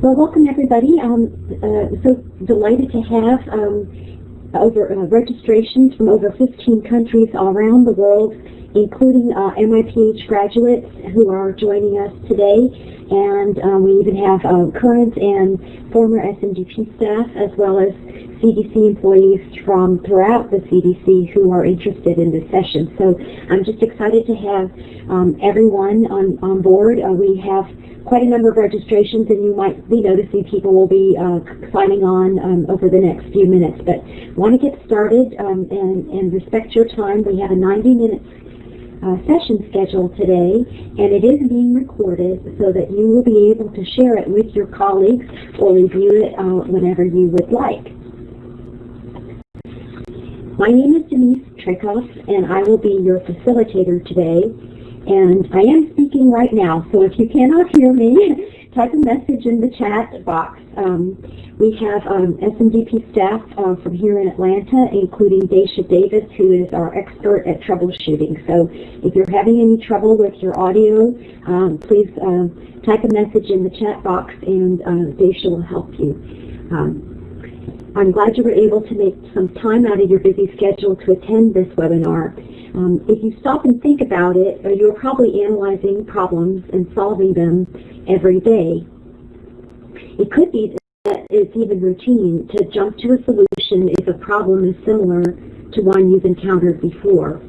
Well, welcome everybody. So delighted to have registrations from over 15 countries all around the world, including MIPH graduates who are joining us today. And we even have current and former SMDP staff, as well as CDC employees from throughout the CDC who are interested in this session. So I'm just excited to have everyone on board. We have quite a number of registrations, and you might be noticing people will be signing on over the next few minutes. But want to get started and respect your time. We have a 90-minute session scheduled today, and it is being recorded so that you will be able to share it with your colleagues or review it whenever you would like. My name is Denise Traicoff, and I will be your facilitator today. And I am speaking right now, so if you cannot hear me, type a message in the chat box. We have SMDP staff from here in Atlanta, including Daisha Davis, who is our expert at troubleshooting. So if you're having any trouble with your audio, please type a message in the chat box, and Daisha will help you. I'm glad you were able to make some time out of your busy schedule to attend this webinar. If you stop and think about it, you're probably analyzing problems and solving them every day. It could be that it's even routine to jump to a solution if a problem is similar to one you've encountered before.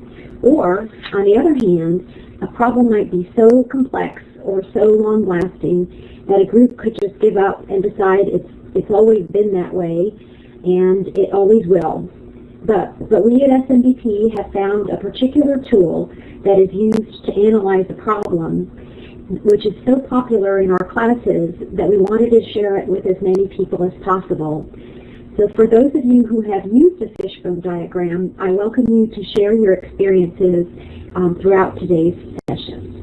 Or, on the other hand, a problem might be so complex or so long-lasting that a group could just give up and decide it's always been that way and it always will. But we at SMDP have found a particular tool that is used to analyze a problem, which is so popular in our classes that we wanted to share it with as many people as possible. So for those of you who have used the Fishbone diagram, I welcome you to share your experiences throughout today's session.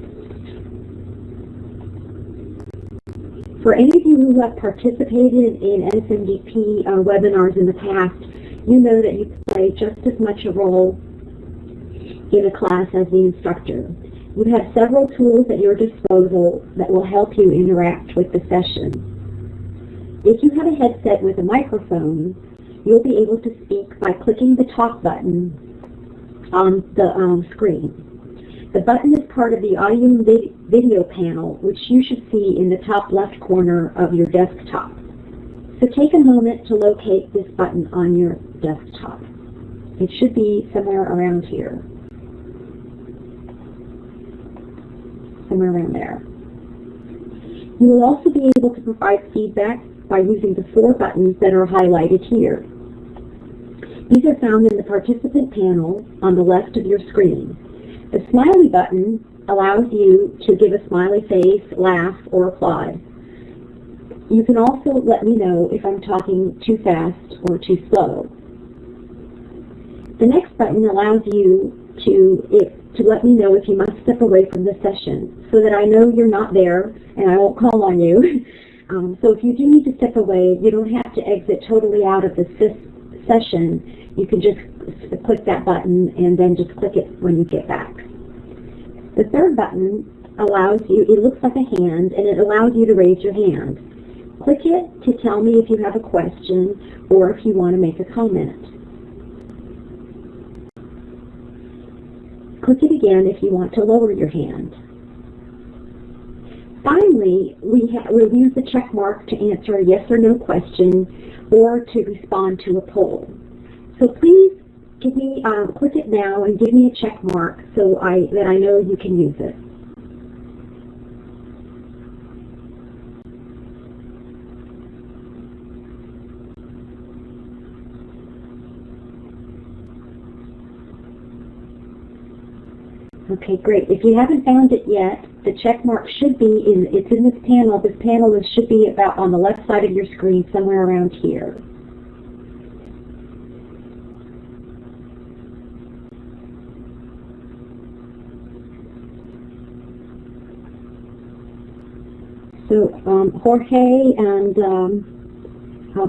For any of you who have participated in SMDP webinars in the past, you know that you play just as much a role in a class as the instructor. You have several tools at your disposal that will help you interact with the session. If you have a headset with a microphone, you'll be able to speak by clicking the talk button on the screen. The button is part of the audio and video panel, which you should see in the top left corner of your desktop. So take a moment to locate this button on your desktop. It should be somewhere around here. Somewhere around there. You will also be able to provide feedback by using the 4 buttons that are highlighted here. These are found in the participant panel on the left of your screen. The smiley button allows you to give a smiley face, laugh, or applaud. You can also let me know if I'm talking too fast or too slow. The next button allows you to let me know if you must step away from the session so that I know you're not there and I won't call on you. So if you do need to step away, you don't have to exit totally out of the session. You can just click that button and then just click it when you get back. The third button allows you, it looks like a hand, and it allows you to raise your hand. Click it to tell me if you have a question or if you want to make a comment. Click it again if you want to lower your hand. Finally, we'll use the check mark to answer a yes or no question or to respond to a poll. So please give me, click it now and give me a check mark so that I know you can use it. Okay, great. If you haven't found it yet, the check mark should be it's in this panel. This panel should be about on the left side of your screen, somewhere around here. So Jorge and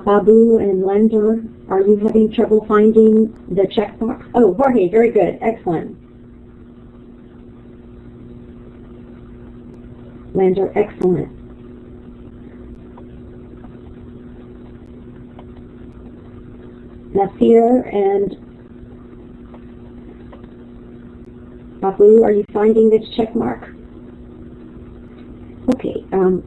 Babu and Lender, are you having trouble finding the check box? Oh, Jorge, very good. Excellent. Lender, excellent. Nasir and Babu, are you finding this check mark? Okay. All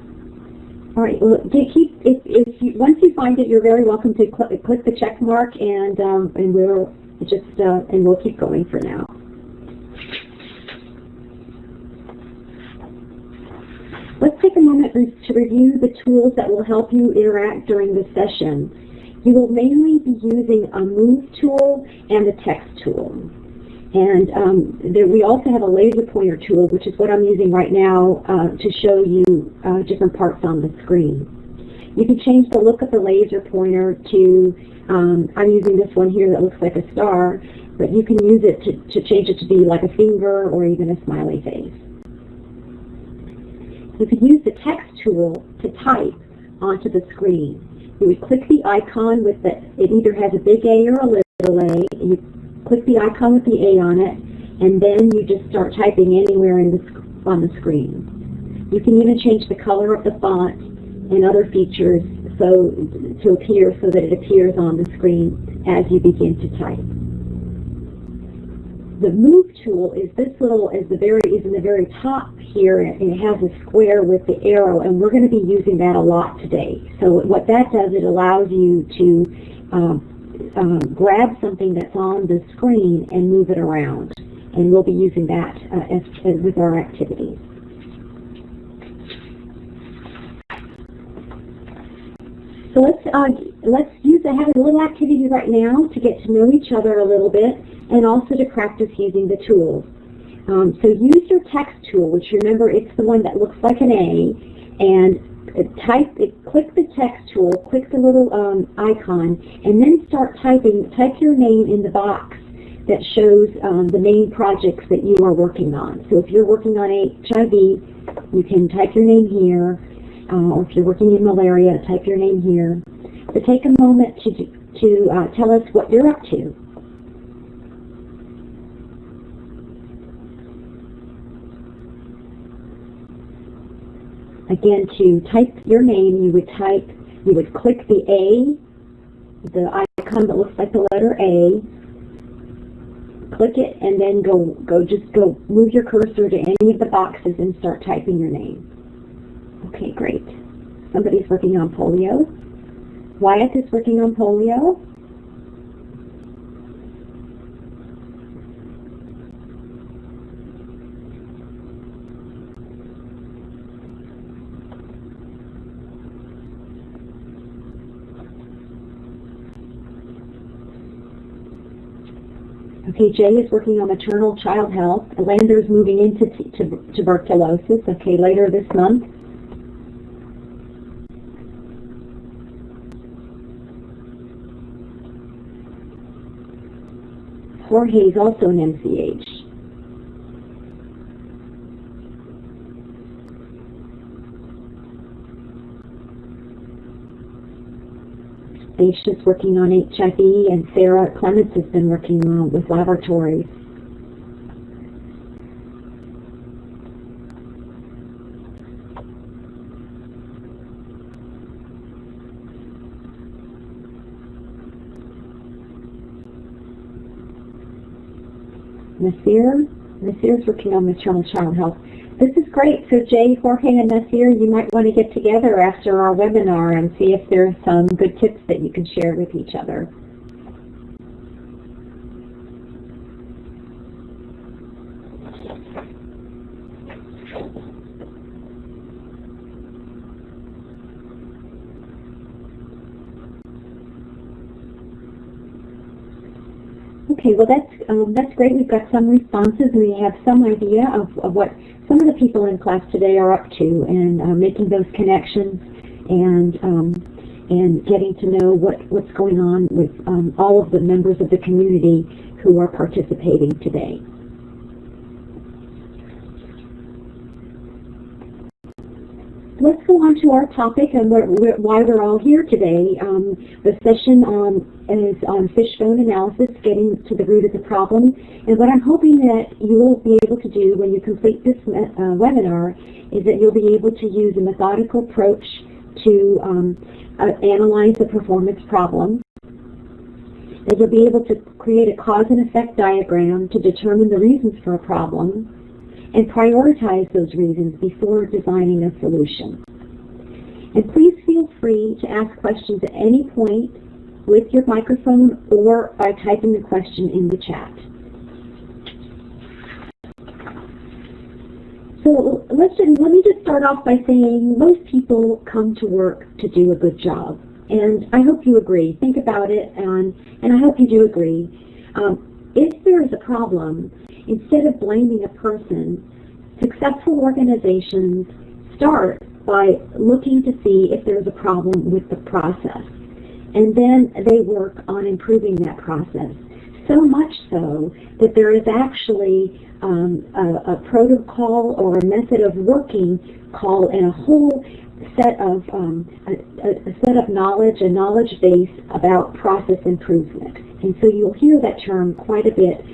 right. Well, once you find it, you're very welcome to click the check mark, and we'll keep going for now. Let's take a moment to review the tools that will help you interact during the session. You will mainly be using a move tool and a text tool. And we also have a laser pointer tool, which is what I'm using right now to show you different parts on the screen. You can change the look of the laser pointer to, I'm using this one here that looks like a star, but you can use it to change it to be like a finger or even a smiley face. You can use the text tool to type onto the screen. You would click the icon with it either has a big A or a little a. You click the icon with the A on it, and then you just start typing anywhere on the screen. You can even change the color of the font and other features to appear so that it appears on the screen as you begin to type. The move tool is in the very top here, and it has a square with the arrow, and we're going to be using that a lot today. So what that does, it allows you to grab something that's on the screen and move it around, and we'll be using that with our activities. So let's have a little activity right now to get to know each other a little bit, and also to practice using the tools. So use your text tool, which remember it's the one that looks like an A, and click the text tool, click the little icon, and then start typing. Type your name in the box that shows the main projects that you are working on. So if you're working on HIV, you can type your name here, or if you're working in malaria, type your name here. But take a moment to tell us what you're up to. Again, to type your name, you would click the A, the icon that looks like the letter A, click it, and then move your cursor to any of the boxes and start typing your name. Okay, great. Somebody's working on polio. Wyatt is working on polio. Okay, Jay is working on maternal child health. Lander's moving into tuberculosis, okay, later this month. Jorge is also an MCH. Dacia's working on HIV, and Sarah Clements has been working with laboratories. Nasir's working on maternal child health. This is great. So Jay, Jorge, and Nasir, you might want to get together after our webinar and see if there's some good tips that you can share with each other. Okay, well that's great. We've got some responses, and we have some idea of what some of the people in class today are up to, and making those connections and getting to know what's going on with all of the members of the community who are participating today. Let's go on to our topic and why we're all here today. The session is on fishbone analysis, getting to the root of the problem. And what I'm hoping that you will be able to do when you complete this webinar is that you'll be able to use a methodical approach to analyze the performance problem, that you'll be able to create a cause and effect diagram to determine the reasons for a problem and prioritize those reasons before designing a solution. And please feel free to ask questions at any point with your microphone or by typing the question in the chat. So let me just start off by saying most people come to work to do a good job. And I hope you agree. Think about it, and I hope you do agree. If there is a problem, instead of blaming a person, successful organizations start by looking to see if there's a problem with the process. And then they work on improving that process. So much so that there is actually a protocol or a method of working called and a whole set of knowledge, a knowledge base about process improvement. And so you'll hear that term quite a bit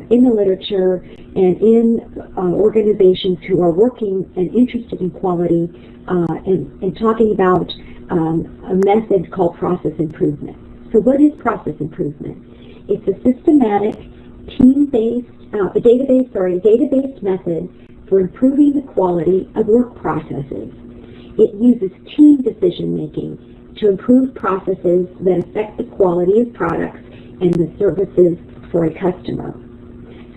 in the literature and in organizations who are working and interested in quality and talking about a method called process improvement. So what is process improvement? It's a systematic, team-based, data-based method for improving the quality of work processes. It uses team decision-making to improve processes that affect the quality of products and the services for a customer.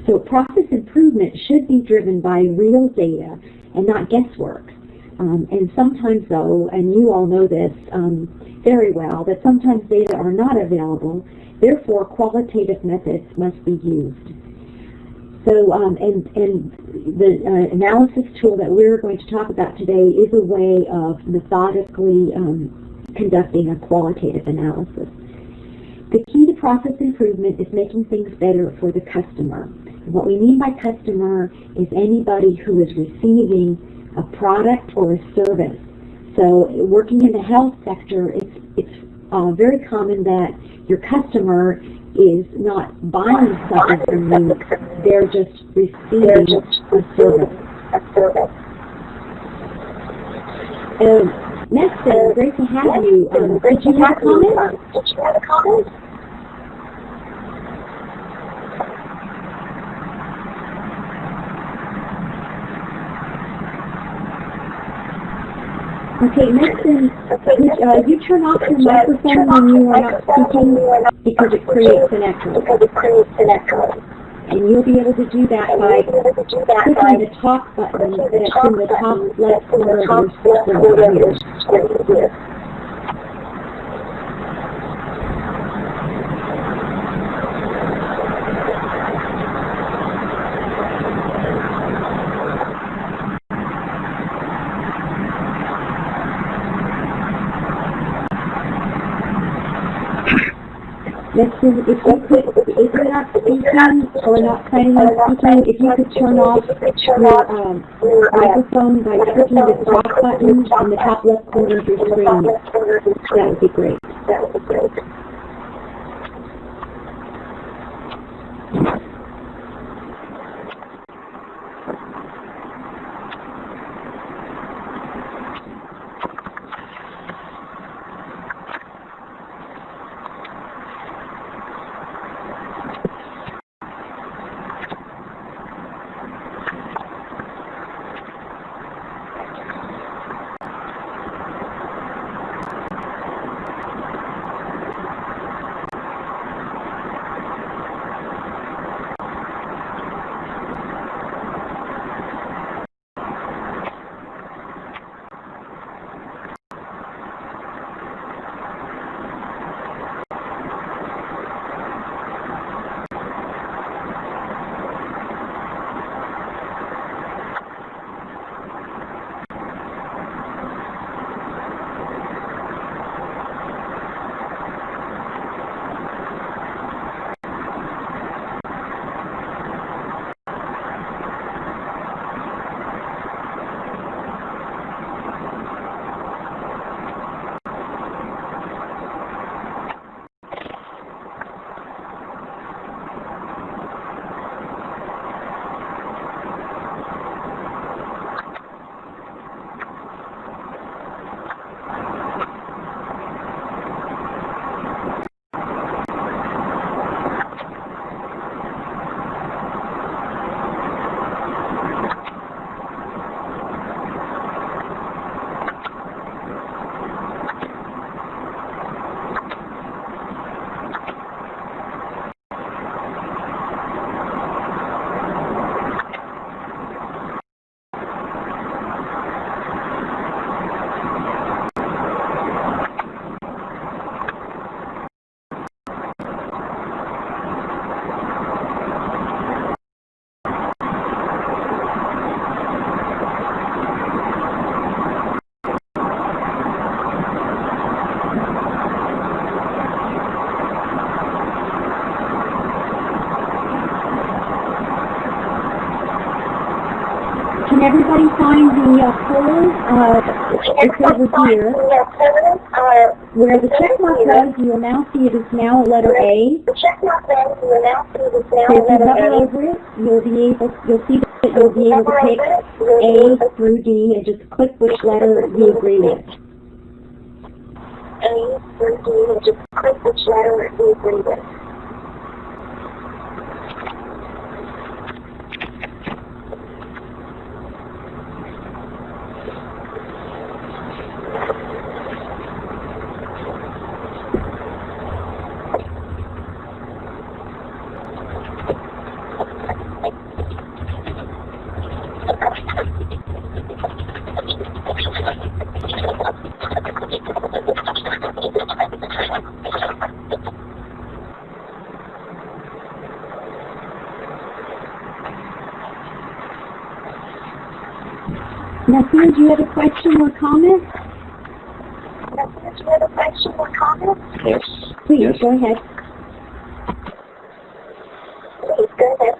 So process improvement should be driven by real data and not guesswork. And sometimes, though, and you all know this very well, that sometimes data are not available. Therefore, qualitative methods must be used. So, and the analysis tool that we're going to talk about today is a way of methodically conducting a qualitative analysis. The key to process improvement is making things better for the customer. What we mean by customer is anybody who is receiving a product or a service. So, working in the health sector, it's very common that your customer is not buying something from you, they're just receiving a service. Next, great to have you. Did you have a comment? Okay, next then, you turn off your microphone when you are not speaking because it creates an echo. And you'll be able to do that by clicking the talk button that's in the top left corner of your screen here. Next is, if you're not speaking or not planning on speaking, if you could turn off your microphone by clicking the talk button in the top left corner of your screen, that would be great. Can everybody find the poll? It's over here. Where the check mark was, you will now see it is now a letter A. So if you hover over it, you'll see that you'll be able to pick A through D and just click which letter you agree with. A through D and just click which letter you agree with. Nasir, do you have a question or comment? Do you have a question or comment? Yes. Please, Yes. go ahead. Please, go ahead.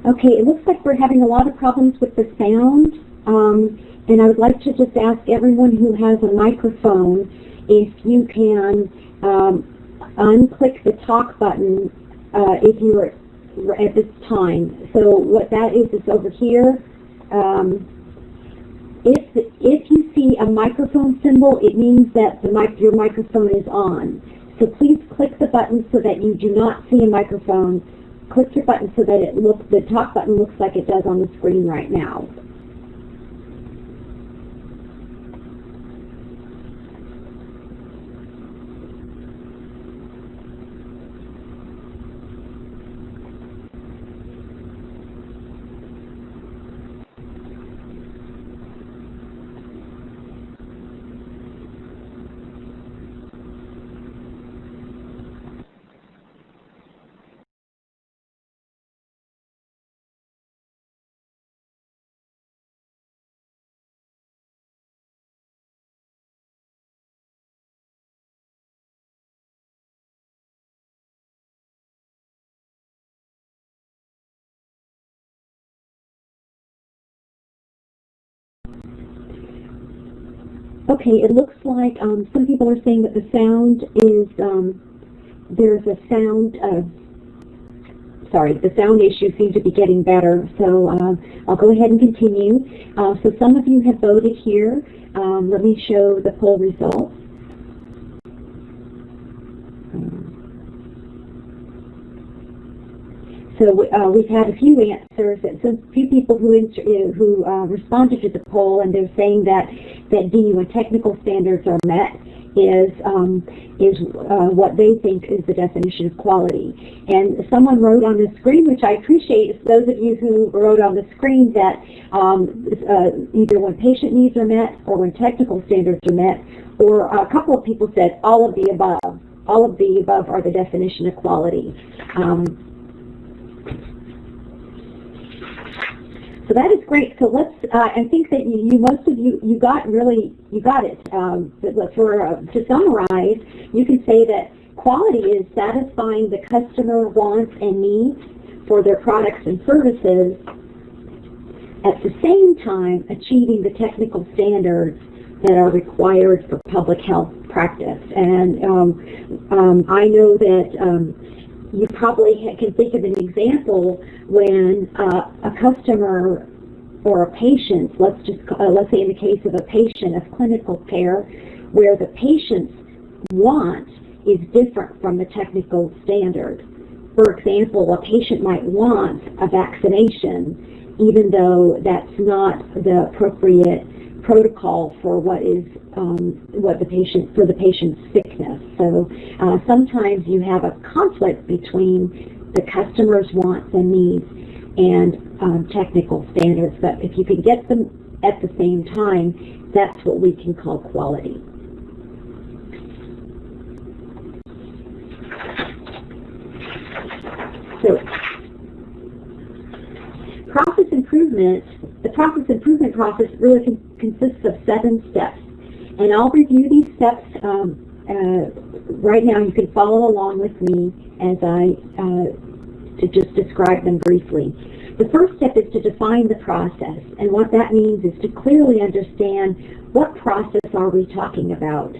Okay, it looks like we're having a lot of problems with the sound, and I would like to just ask everyone who has a microphone if you can unclick the talk button if you are at this time. So what that is over here. If you see a microphone symbol, it means that your microphone is on. So please click the button so that you do not see a microphone. Click your button so that the talk button looks like it does on the screen right now. Okay, it looks like some people are saying that the sound is, there's a sound, the sound issues seem to be getting better, so I'll go ahead and continue. So some of you have voted here. Let me show the poll results. So we've had a few answers, so a few people who responded to the poll, and they're saying that D, when technical standards are met, is what they think is the definition of quality. And someone wrote on the screen, which I appreciate, those of you who wrote on the screen that either when patient needs are met or when technical standards are met, or a couple of people said all of the above. All of the above are the definition of quality. So that is great. So let's. I think that most of you got it. To summarize, you can say that quality is satisfying the customer wants and needs for their products and services, at the same time achieving the technical standards that are required for public health practice. And I know that. You probably can think of an example when a customer or a patient, let's say in the case of a patient of clinical care, where the patient's want is different from the technical standard. For example, a patient might want a vaccination, even though that's not the appropriate protocol for what the patient's sickness. So sometimes you have a conflict between the customer's wants and needs and technical standards. But if you can get them at the same time, that's what we can call quality. So, process improvement, the process improvement process really consists of 7 steps. And I'll review these steps right now. You can follow along with me as I to just describe them briefly. The first step is to define the process. And what that means is to clearly understand what process are we talking about.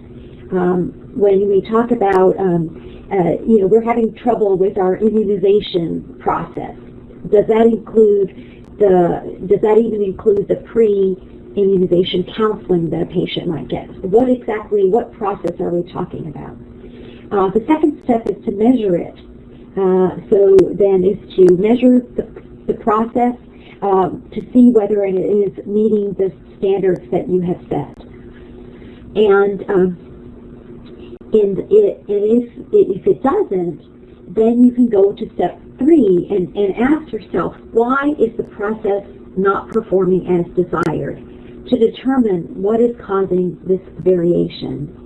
When we talk about, we're having trouble with our immunization process. Does that even include the pre-immunization counseling that a patient might get? What process are we talking about? The second step is to measure it. So then is to measure the process to see whether it is meeting the standards that you have set. And if it doesn't, then you can go to step 3 and ask yourself, why is the process not performing as desired, to determine what is causing this variation.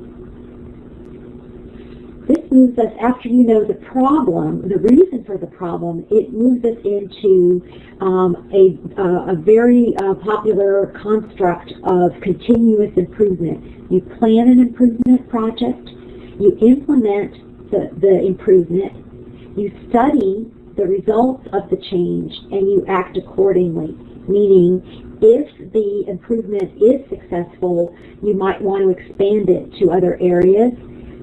This moves us, after you know the problem, the reason for the problem, it moves us into a very popular construct of continuous improvement. You plan an improvement project, you implement the improvement, you study the results of the change, and you act accordingly. Meaning, if the improvement is successful, you might want to expand it to other areas.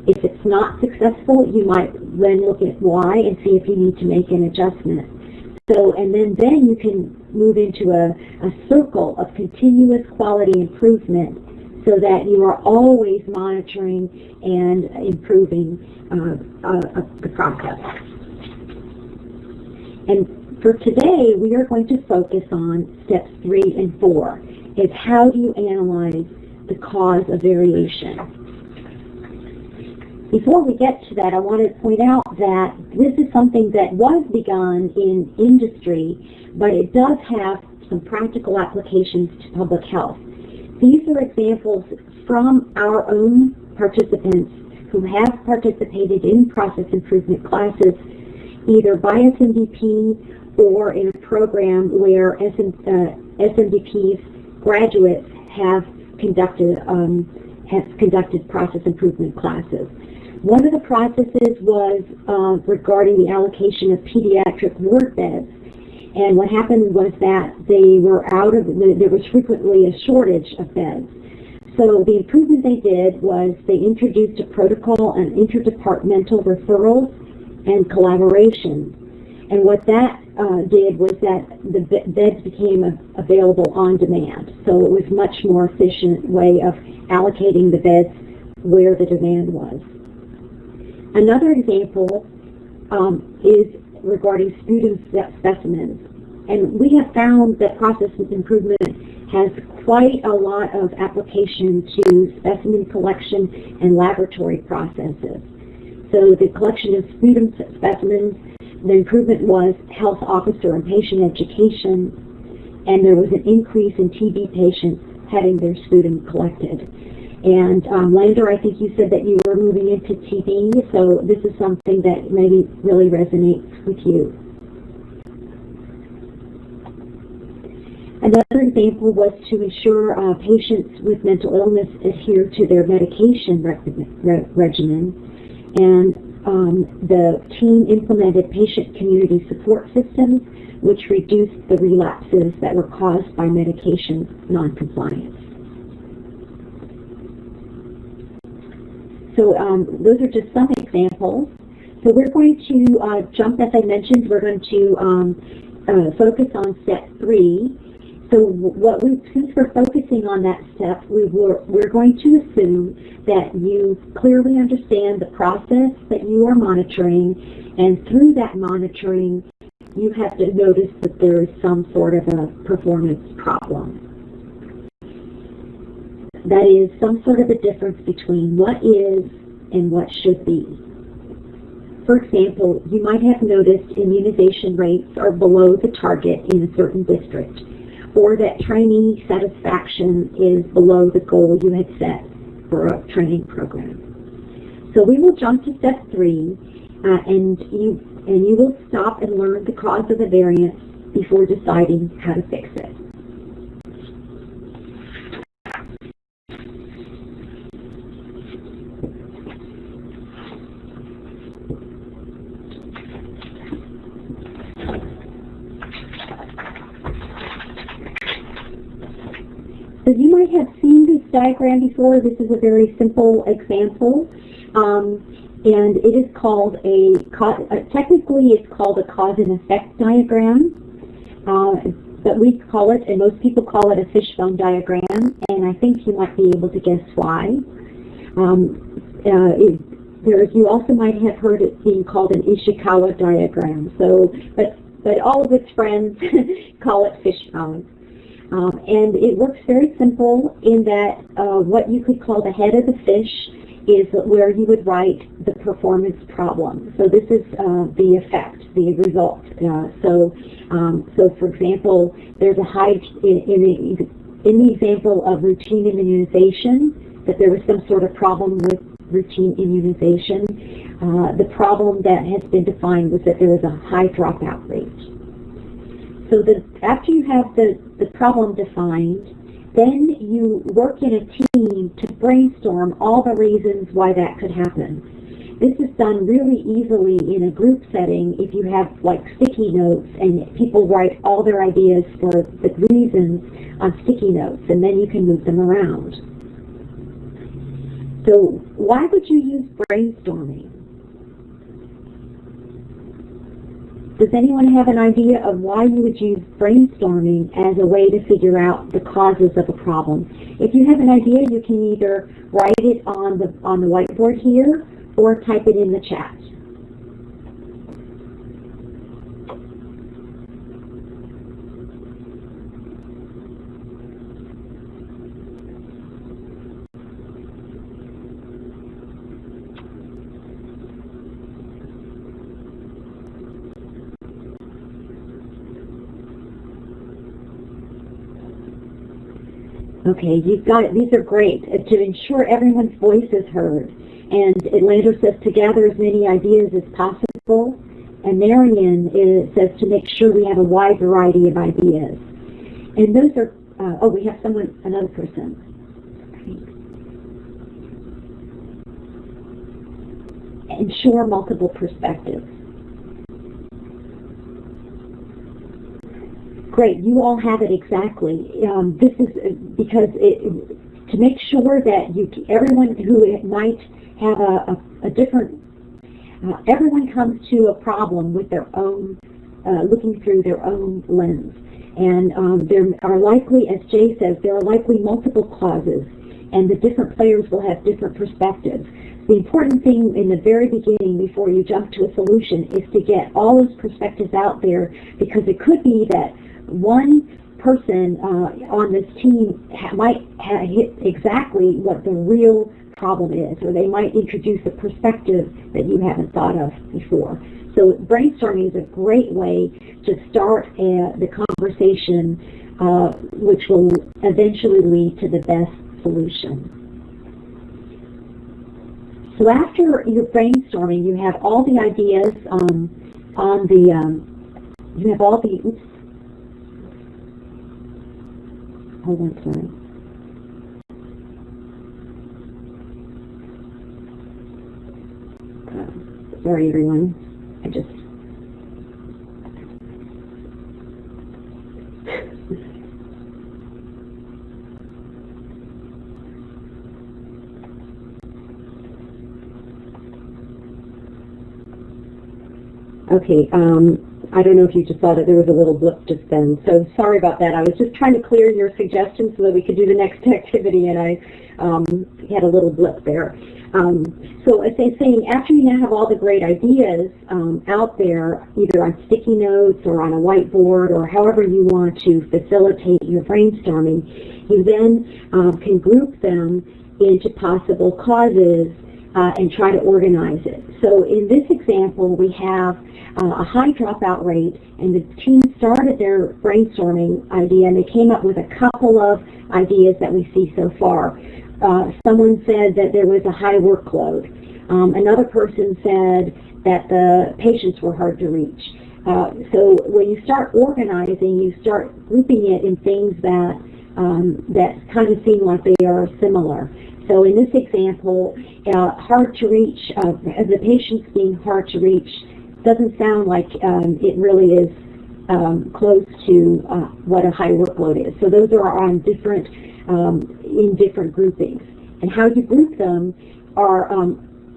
If it's not successful, you might then look at why and see if you need to make an adjustment. So, and then you can move into a circle of continuous quality improvement so that you are always monitoring and improving the process. And for today, we are going to focus on steps 3 and 4. Is how do you analyze the cause of variation? Before we get to that, I want to point out that this is something that was begun in industry, but it does have some practical applications to public health. These are examples from our own participants who have participated in process improvement classes, either by SMDP or in a program where SMDP's graduates have conducted process improvement classes. One of the processes was regarding the allocation of pediatric ward beds. And what happened was that there was frequently a shortage of beds. So the improvement they did was they introduced a protocol on interdepartmental referrals and collaboration. And what that did was that the beds became available on demand. So it was a much more efficient way of allocating the beds where the demand was. Another example is regarding sputum specimens. And we have found that process improvement has quite a lot of application to specimen collection and laboratory processes. So the collection of sputum specimens, the improvement was health officer and patient education, and there was an increase in TB patients having their sputum collected. And Lander, I think you said that you were moving into TB, so this is something that maybe really resonates with you. Another example was to ensure patients with mental illness adhere to their medication regimen, and the team implemented patient community support systems which reduced the relapses that were caused by medication noncompliance. So those are just some examples. So we're going to jump, as I mentioned, we're going to focus on step 3. So since we're focusing on that step, we're going to assume that you clearly understand the process that you are monitoring, and through that monitoring, you have to notice that there is some sort of a performance problem. That is some sort of a difference between what is and what should be. For example, you might have noticed immunization rates are below the target in a certain district, or that trainee satisfaction is below the goal you had set for a training program. So we will jump to step 3, and you will stop and learn the cause of the variance before deciding how to fix it. So you might have seen this diagram before. This is a very simple example, and it is called technically it's called a cause and effect diagram, but we call it, and most people call it, a fishbone diagram, and I think you might be able to guess why. You also might have heard it being called an Ishikawa diagram. So, but all of its friends call it fishbone. And it works very simple in that what you could call the head of the fish is where you would write the performance problem. So this is the effect, the result. So for example, there's a high, in the example of routine immunization, that there was some sort of problem with routine immunization. The problem that has been defined was that there was a high dropout rate. So after you have the problem defined, then you work in a team to brainstorm all the reasons why that could happen. This is done really easily in a group setting if you have like sticky notes and people write all their ideas for the reasons on sticky notes, and then you can move them around. So why would you use brainstorming? Does anyone have an idea of why you would use brainstorming as a way to figure out the causes of a problem? If you have an idea, you can either write it on the whiteboard here or type it in the chat. Okay, you've got it. These are great. To ensure everyone's voice is heard. And Atlanta says to gather as many ideas as possible. And Marion says to make sure we have a wide variety of ideas. And those are, oh, we have another person. Ensure multiple perspectives. Great, you all have it exactly. This is because to make sure that everyone who might have a different, everyone comes to a problem with their own, looking through their own lens. And there are likely, as Jay says, there are likely multiple causes, and the different players will have different perspectives. The important thing in the very beginning, before you jump to a solution, is to get all those perspectives out there, because it could be that one person on this team might hit exactly what the real problem is, or they might introduce a perspective that you haven't thought of before. So brainstorming is a great way to start the conversation, which will eventually lead to the best solution. So after your brainstorming, you have all the ideas you have all the, oops, hold on, sorry. Sorry, everyone. I just... Okay, I don't know if you just saw that there was a little blip just then, so sorry about that. I was just trying to clear your suggestions so that we could do the next activity, and I had a little blip there. So as I'm saying, after you now have all the great ideas out there, either on sticky notes or on a whiteboard or however you want to facilitate your brainstorming, you then can group them into possible causes and try to organize it. So in this example, we have a high dropout rate, and the team started their brainstorming idea, and they came up with a couple of ideas that we see so far. Someone said that there was a high workload. Another person said that the patients were hard to reach. So when you start organizing, you start grouping it in things that that kind of seem like they are similar. So in this example, hard to reach, the patients being hard to reach doesn't sound like it really is close to what a high workload is. So those are on different, in different groupings. And how you group them are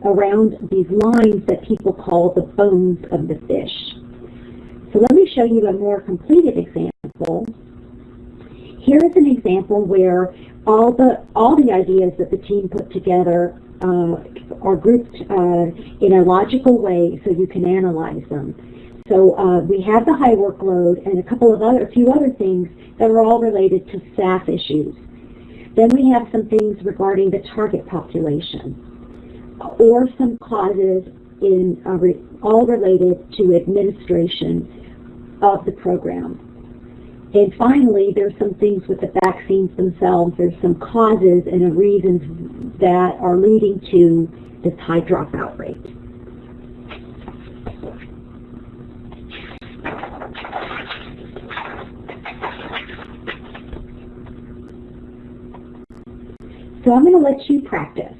around these lines that people call the bones of the fish. So let me show you a more completed example. Here is an example where all the ideas that the team put together are grouped in a logical way so you can analyze them. So we have the high workload and a few other things that are all related to staff issues. Then we have some things regarding the target population, or some causes all related to administration of the program. And finally, there's some things with the vaccines themselves. There's some causes and reasons that are leading to this high dropout rate. So I'm going to let you practice.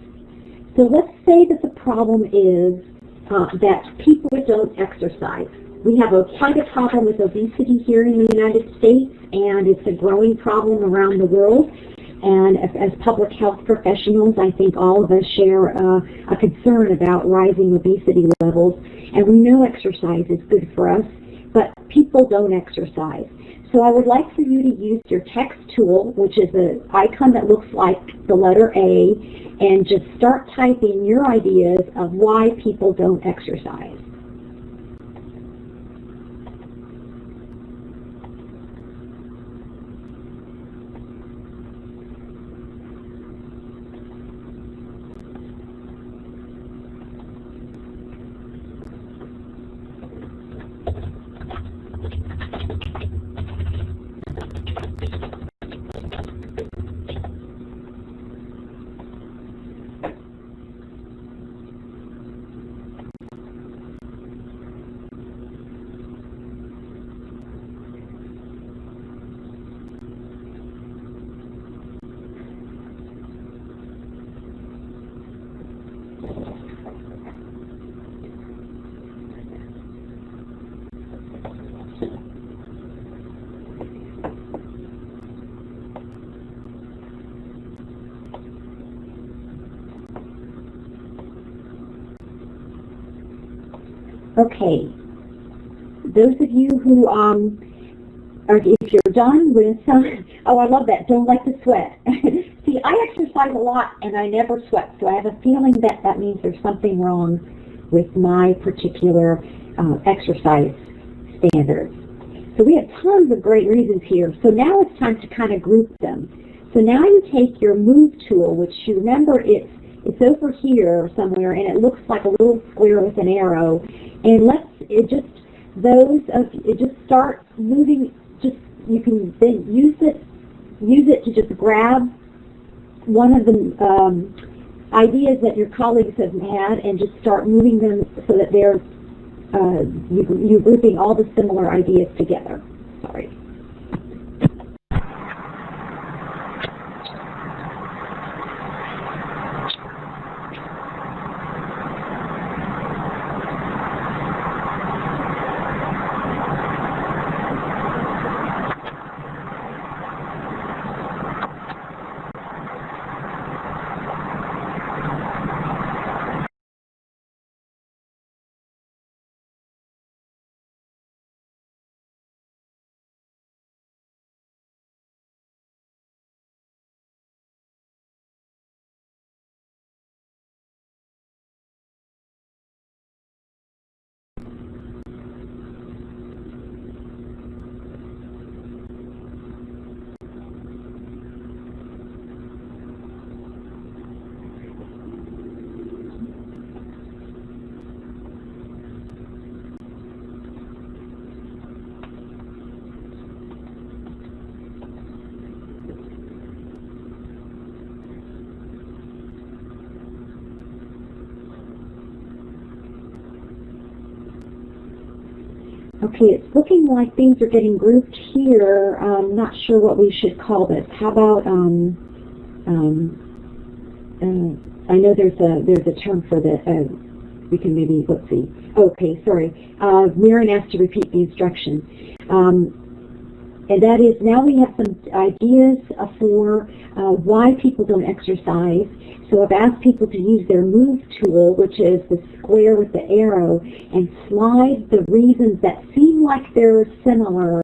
So let's say that the problem is that people don't exercise. We have quite a problem with obesity here in the United States, and it's a growing problem around the world. And as public health professionals, I think all of us share a concern about rising obesity levels. And we know exercise is good for us, but people don't exercise. So I would like for you to use your text tool, which is an icon that looks like the letter A, and just start typing your ideas of why people don't exercise. Okay, those of you who if you're done with oh, I love that, don't like to sweat. See, I exercise a lot and I never sweat, so I have a feeling that that means there's something wrong with my particular exercise standards. So we have tons of great reasons here. So now it's time to kind of group them. So now you take your move tool, which you remember it's over here somewhere, and it looks like a little square with an arrow. And just start moving. You can then use it to just grab one of the ideas that your colleagues have had and just start moving them so that they're you're grouping all the similar ideas together. Sorry. Okay, it's looking like things are getting grouped here. I'm not sure what we should call this. How about, I know there's a term for this. We can maybe, let's see. Okay, sorry. Miriam asked to repeat the instruction. And that is, now we have some ideas for why people don't exercise. So I've asked people to use their move tool, which is the square with the arrow, and slide the reasons that seem like they're similar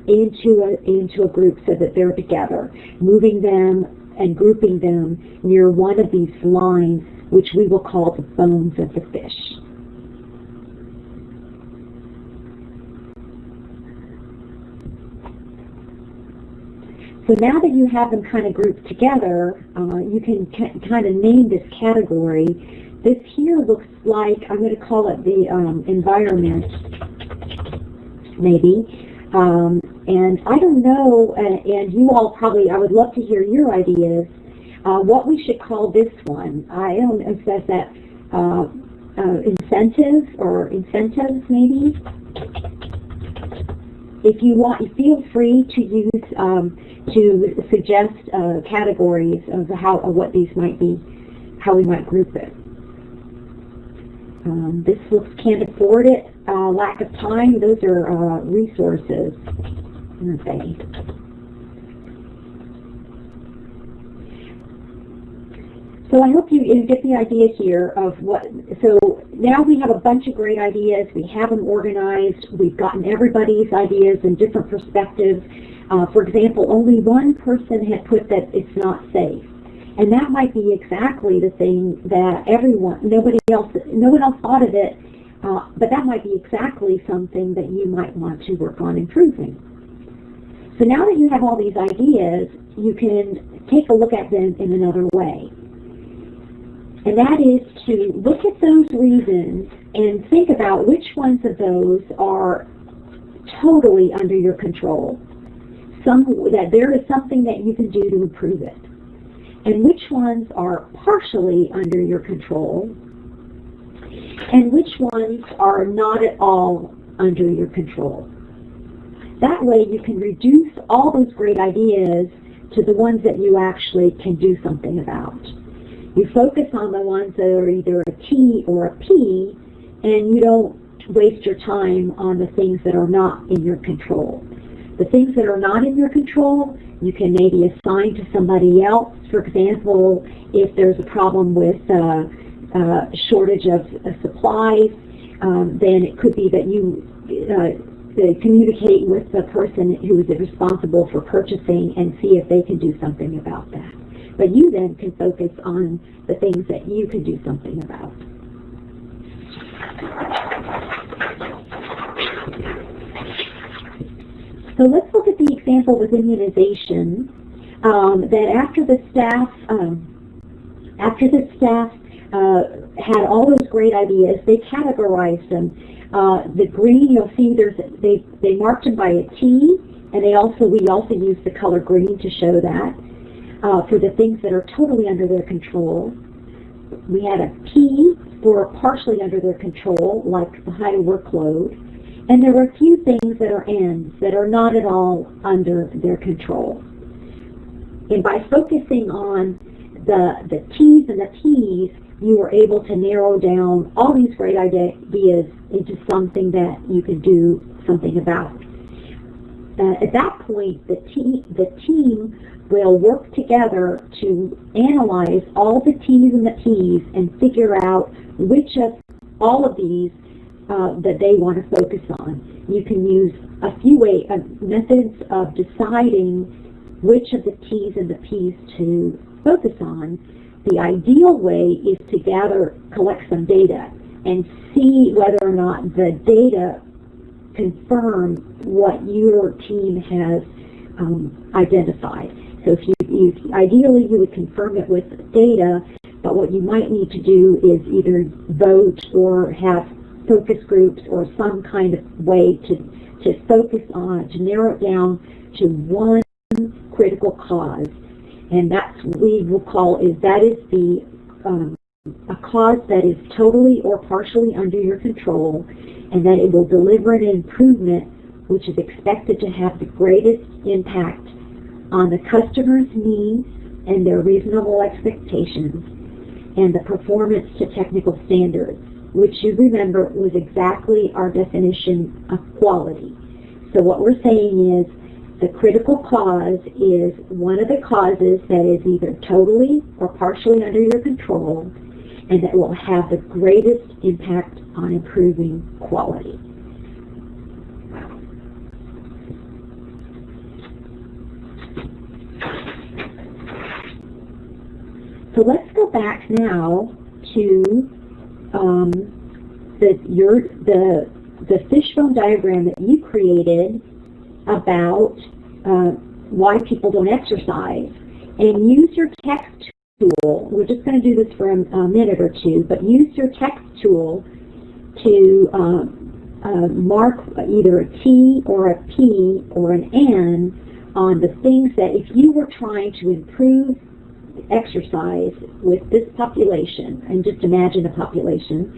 into a group so that they're together, moving them and grouping them near one of these lines, which we will call the bones of the fish. So now that you have them kind of grouped together, you can kind of name this category. This here looks like, I'm going to call it the environment, maybe. And I don't know, and you all probably, I would love to hear your ideas, what we should call this one. I don't know if that's that incentives or incentives, maybe. If you want, feel free to use, to suggest categories of what these might be, how we might group it. This looks can't afford it, lack of time, those are resources, aren't they? So I hope you get the idea here of what, so now we have a bunch of great ideas, we have them organized, we've gotten everybody's ideas in different perspectives. For example, only one person had put that it's not safe. And that might be exactly the thing that no one else thought of it, but that might be exactly something that you might want to work on improving. So now that you have all these ideas, you can take a look at them in another way. And that is to look at those reasons and think about which ones of those are totally under your control. That there is something that you can do to improve it. And which ones are partially under your control, and which ones are not at all under your control. That way you can reduce all those great ideas to the ones that you actually can do something about. You focus on the ones that are either a T or a P, and you don't waste your time on the things that are not in your control. The things that are not in your control, you can maybe assign to somebody else. For example, if there's a problem with shortage of supplies, then it could be that you communicate with the person who is responsible for purchasing and see if they can do something about that. But you then can focus on the things that you can do something about. So let's look at the example with immunization. That after the staff had all those great ideas, they categorized them. The green, you'll see they marked them by a T, and we also use the color green to show that for the things that are totally under their control. We had a P for partially under their control, like the high workload. And there were a few things that are N's that are not at all under their control. And by focusing on the T's and the P's, you were able to narrow down all these great ideas into something that you could do something about. At that point, the team will work together to analyze all the T's and the P's and figure out which of all of these that they want to focus on. You can use a few methods of deciding which of the T's and the P's to focus on. The ideal way is to collect some data and see whether or not the data confirm what your team has identified. So if ideally you would confirm it with data, but what you might need to do is either vote or have focus groups or some kind of way to focus on, to narrow it down to one critical cause. And that's what we will call the a cause that is totally or partially under your control, and that it will deliver an improvement which is expected to have the greatest impact on the customer's needs and their reasonable expectations, and the performance to technical standards, which you remember was exactly our definition of quality. So what we're saying is the critical cause is one of the causes that is either totally or partially under your control, and that will have the greatest impact on improving quality. So let's go back now to the fishbone diagram that you created about why people don't exercise, and use your text tool. We're just going to do this for a minute or two, but use your text tool to mark either a T or a P or an N on the things that if you were trying to improve exercise with this population, and just imagine a population,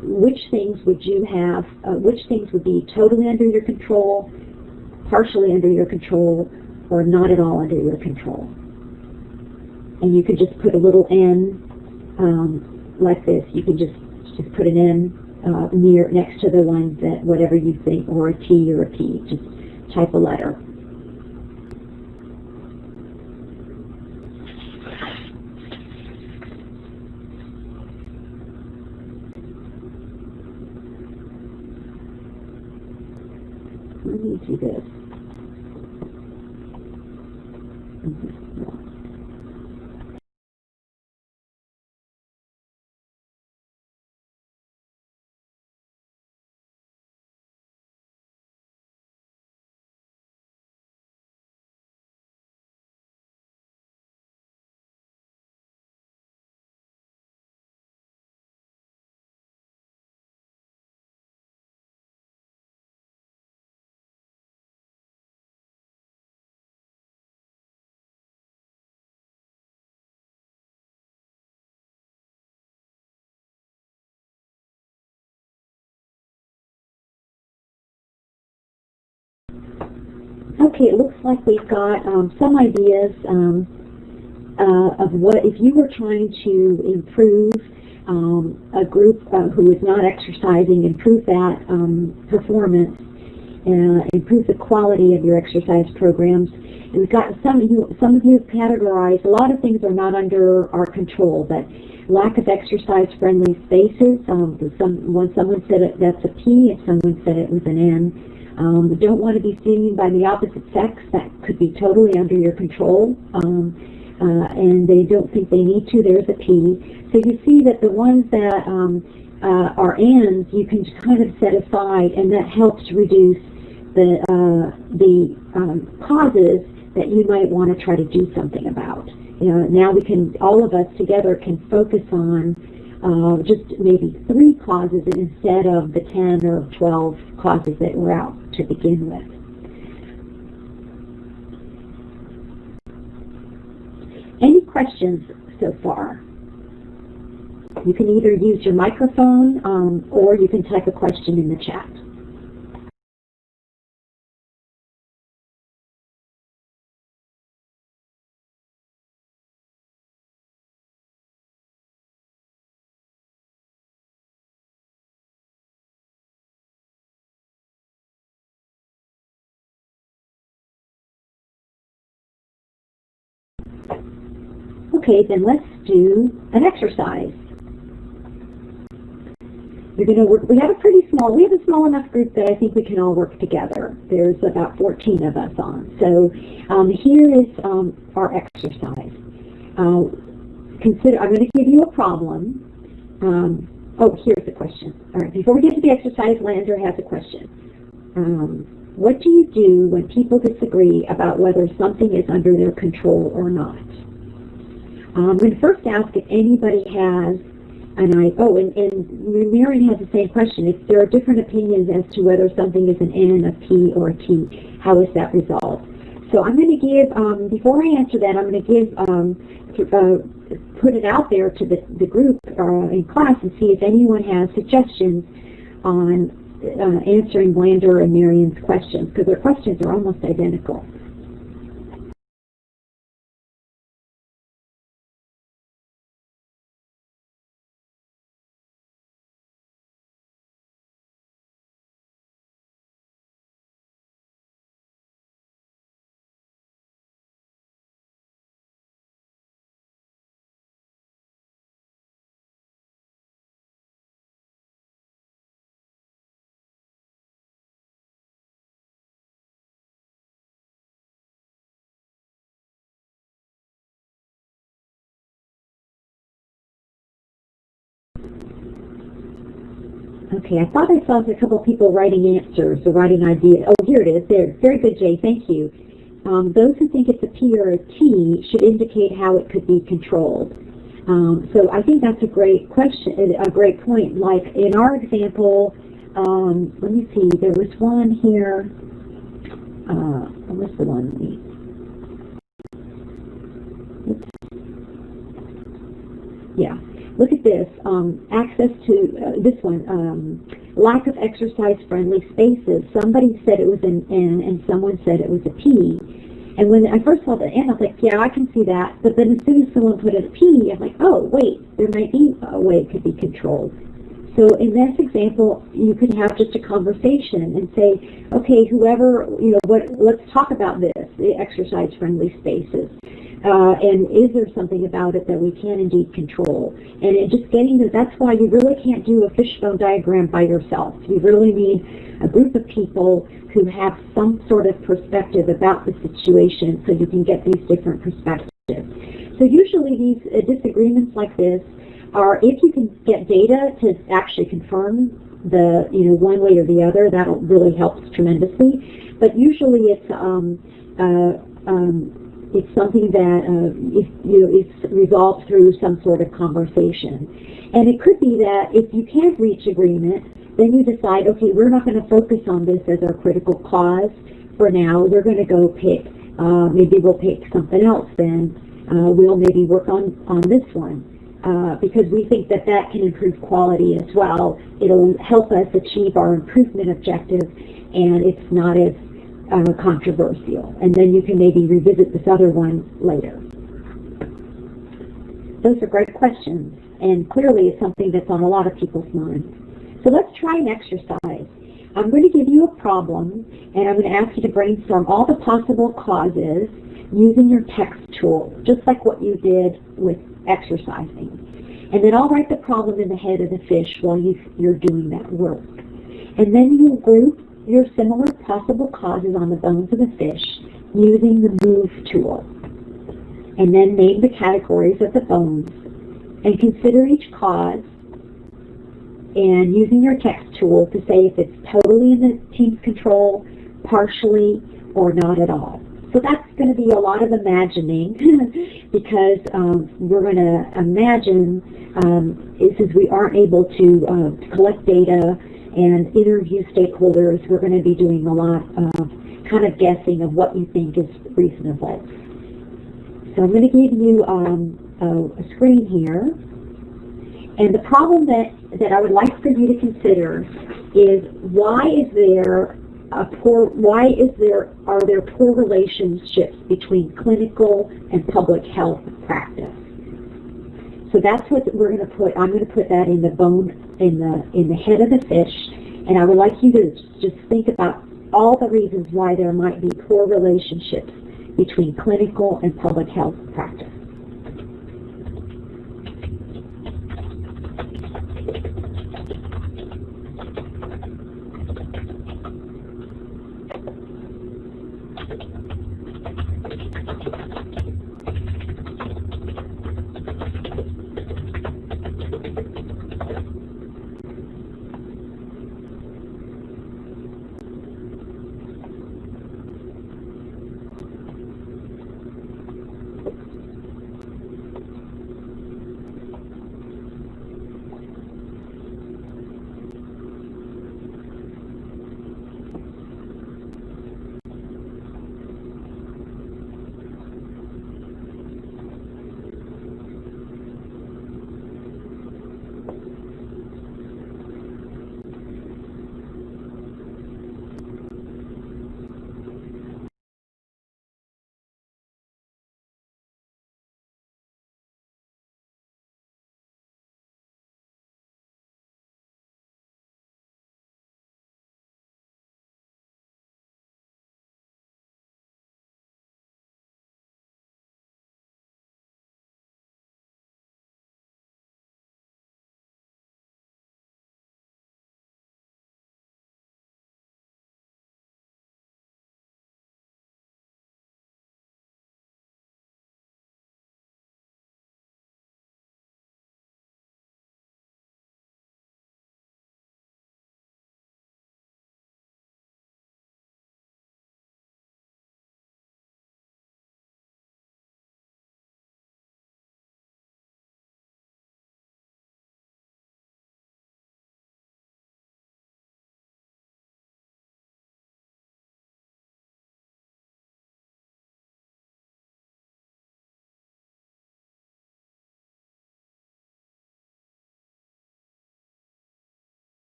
which things would you have, which things would be totally under your control, partially under your control, or not at all under your control. And you could just put a little N like this. You can just put an N next to the ones that whatever you think, or a T or a P. Just type a letter. Let me do this. Okay, it looks like we've got some ideas of what, if you were trying to improve a group who is not exercising, improve that performance, improve the quality of your exercise programs. And we've got some of you have categorized, a lot of things are not under our control, but lack of exercise-friendly spaces. Someone said that's a P, and someone said it was an N. We don't want to be seen by the opposite sex. That could be totally under your control, and they don't think they need to. There's a P. So you see that the ones that are N's, you can kind of set aside, and that helps reduce the causes that you might want to try to do something about. You know, now we can, all of us together can focus on just maybe 3 causes instead of the 10 or 12 causes that were out to begin with. Any questions so far? You can either use your microphone or you can type a question in the chat. Okay, then let's do an exercise. You're going to work. We have a small enough group that I think we can all work together. There's about 14 of us on. So here is our exercise. I'm going to give you a problem. Oh, here's the question. All right, before we get to the exercise, Lander has a question. What do you do when people disagree about whether something is under their control or not? I'm going to first ask if anybody has, and Marion has the same question. If there are different opinions as to whether something is an N, a P, or a T, how is that resolved? So I'm going to give, before I answer that, I'm going to give, put it out there to the group in class and see if anyone has suggestions on answering Blander and Marion's questions, because their questions are almost identical. Okay, I thought I saw a couple of people writing answers or writing ideas. Oh, here it is. There. Very good, Jay. Thank you. Those who think it's a P or a T should indicate how it could be controlled. So I think that's a great question, a great point. Like in our example, let me see. There was one here. What's the one? Oops. Yeah. Look at this, access to, this one, lack of exercise-friendly spaces. Somebody said it was an N and someone said it was a P. And when I first saw the N, I was like, yeah, I can see that. But then as soon as someone put a P, I'm like, oh, wait, there might be a way it could be controlled. So in this example, you could have just a conversation and say, okay, whoever, let's talk about this, the exercise-friendly spaces. And is there something about it that we can indeed control? And just getting to, that's why you really can't do a fishbone diagram by yourself. You really need a group of people who have some sort of perspective about the situation so you can get these different perspectives. So usually these disagreements like this are, if you can get data to actually confirm the, one way or the other, that'll really helps tremendously. But usually it's something that is resolved through some sort of conversation. And it could be that if you can't reach agreement, then you decide, okay, we're not going to focus on this as our critical cause for now. We're going to go pick, maybe we'll pick something else then. We'll maybe work on this one. Because we think that that can improve quality as well. It'll help us achieve our improvement objective, and it's not as controversial. And then you can maybe revisit this other one later. Those are great questions, and clearly it's something that's on a lot of people's minds. So let's try an exercise. I'm going to give you a problem, and I'm going to ask you to brainstorm all the possible causes using your text tool, just like what you did with exercising. And then I'll write the problem in the head of the fish while you're doing that work. And then you'll group your similar possible causes on the bones of the fish using the move tool. And then name the categories of the bones and consider each cause, and using your text tool to say if it's totally in the team's control, partially, or not at all. So that's going to be a lot of imagining because we're going to imagine, since we aren't able to collect data and interview stakeholders, we're going to be doing a lot of kind of guessing of what you think is reasonable. So I'm going to give you a screen here. And the problem that I would like for you to consider is are there poor relationships between clinical and public health practice? So that's what we're going to put. I'm going to put that in the bone, in the head of the fish, and I would like you to just think about all the reasons why there might be poor relationships between clinical and public health practice.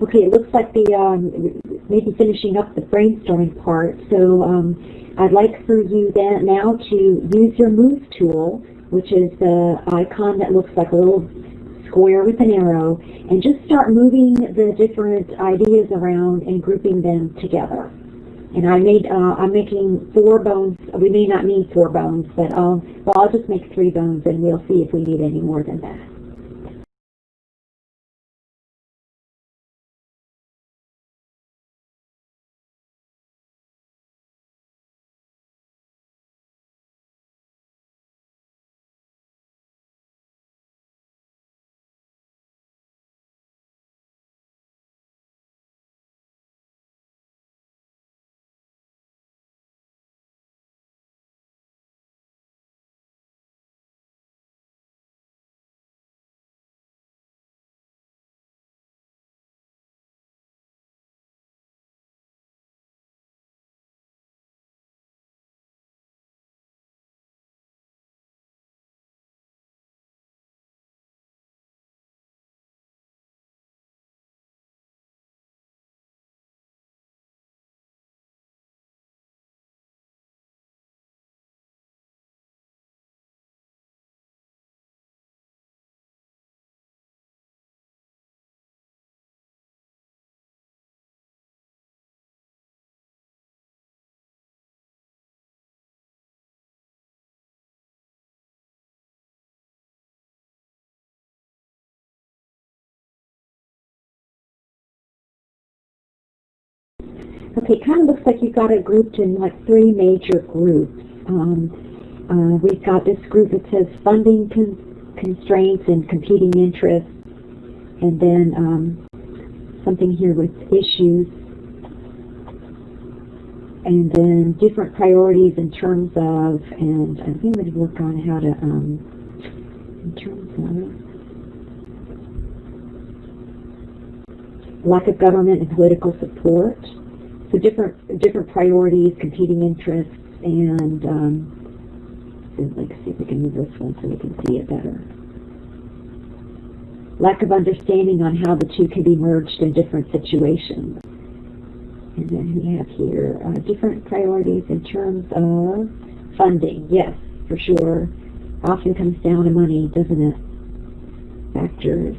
Okay, it looks like the maybe finishing up the brainstorming part. So I'd like for you then now to use your move tool, which is the icon that looks like a little square with an arrow, and just start moving the different ideas around and grouping them together. And I'm making 4 bones. We may not need 4 bones, but well, I'll just make 3 bones, and we'll see if we need any more than that. Okay, it kind of looks like you've got it grouped in like 3 major groups. We've got this group that says funding constraints and competing interests, and then something here with issues, and then different priorities in terms of, and I think I'm going to work on how to, in terms of lack of government and political support. So different priorities, competing interests, and let's see if we can move this one so we can see it better. Lack of understanding on how the two can be merged in different situations. And then we have here different priorities in terms of funding. Yes, for sure. Often comes down to money, doesn't it? Factors.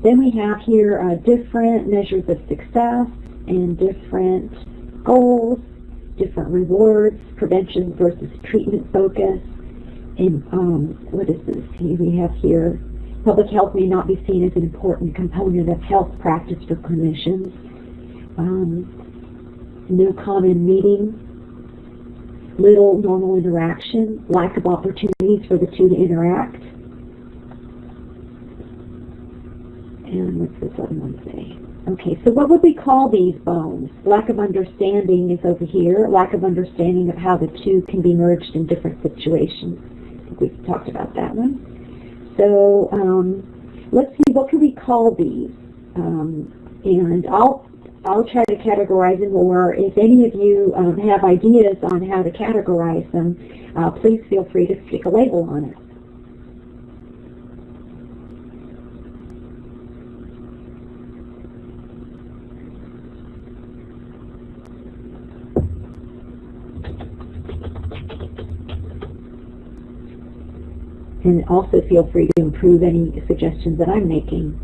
Then we have here different measures of success and different goals, different rewards, prevention versus treatment focus. And what is this? We have here, public health may not be seen as an important component of health practice for clinicians. No common meeting, little normal interaction, lack of opportunities for the two to interact. And what's this other one say? Okay, so what would we call these bones? Lack of understanding is over here. Lack of understanding of how the two can be merged in different situations. I think we've talked about that one. So let's see, what can we call these? And I'll try to categorize them, or if any of you have ideas on how to categorize them, please feel free to stick a label on it. And also feel free to improve any suggestions that I'm making.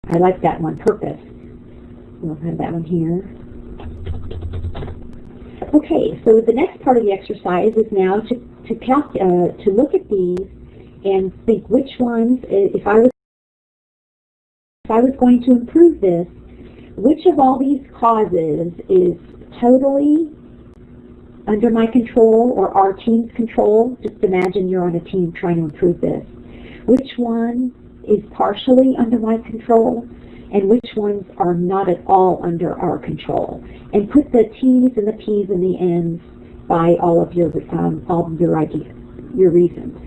I like that one, purpose. We'll have that one here. Okay, so the next part of the exercise is now to look at these and think which ones, if I was going to improve this, which of all these causes is totally under my control or our team's control? Just imagine you're on a team trying to improve this. Which one is partially under my control, and which ones are not at all under our control? And put the T's and the P's and the N's by all of your ideas, your reasons.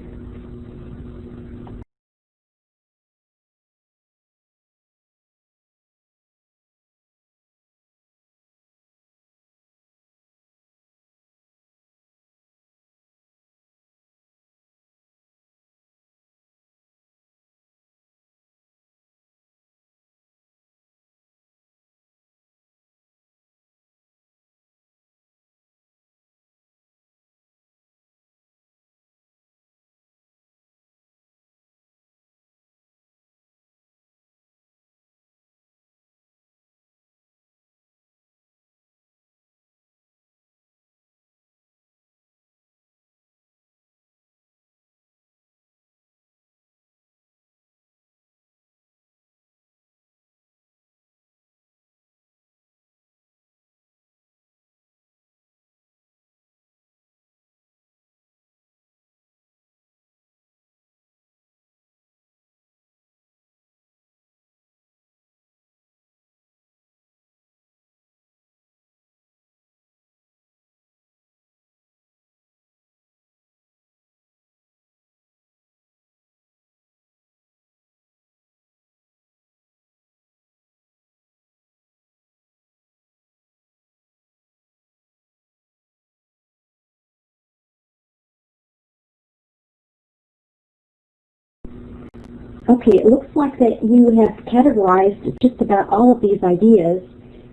Okay, it looks like that you have categorized just about all of these ideas.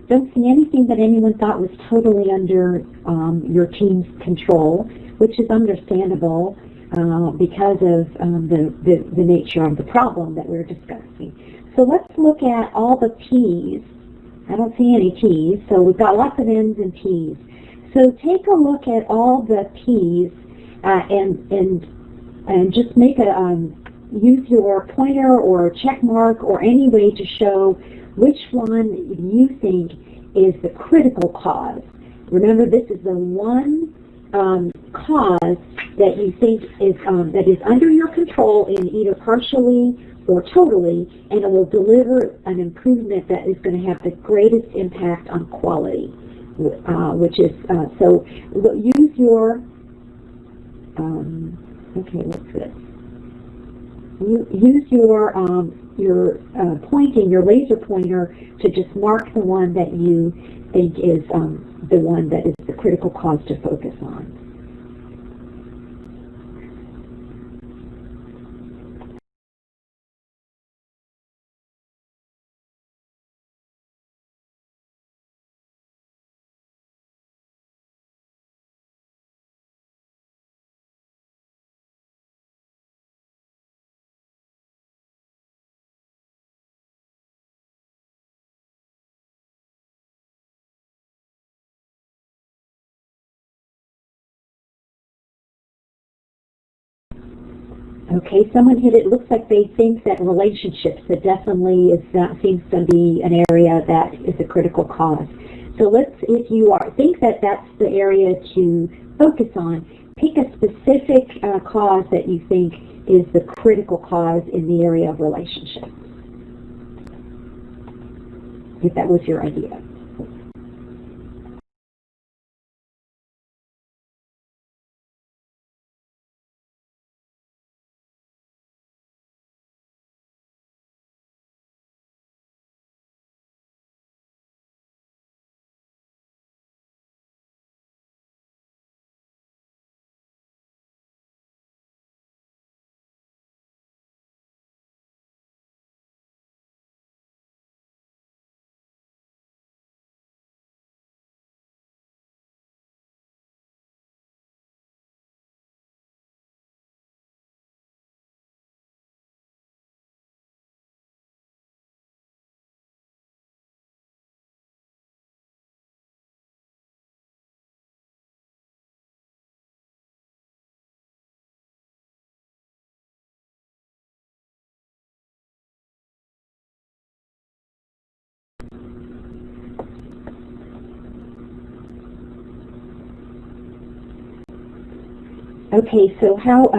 Don't see anything that anyone thought was totally under your team's control, which is understandable because of the nature of the problem that we're discussing. So let's look at all the T's. I don't see any T's, so we've got lots of N's and T's. So take a look at all the T's and just make a use your pointer or check mark or any way to show which one you think is the critical cause. Remember, this is the one cause that you think is that is under your control in either partially or totally, and it will deliver an improvement that is going to have the greatest impact on quality, which is so use your okay, what's this? Use your pointing, your laser pointer, to just mark the one that you think is the one that is the critical cause to focus on. Okay, someone hit it. Looks like they think that relationships, that definitely is seems to be an area that is a critical cause. So if you think that that's the area to focus on, pick a specific cause that you think is the critical cause in the area of relationships, if that was your idea. Okay, so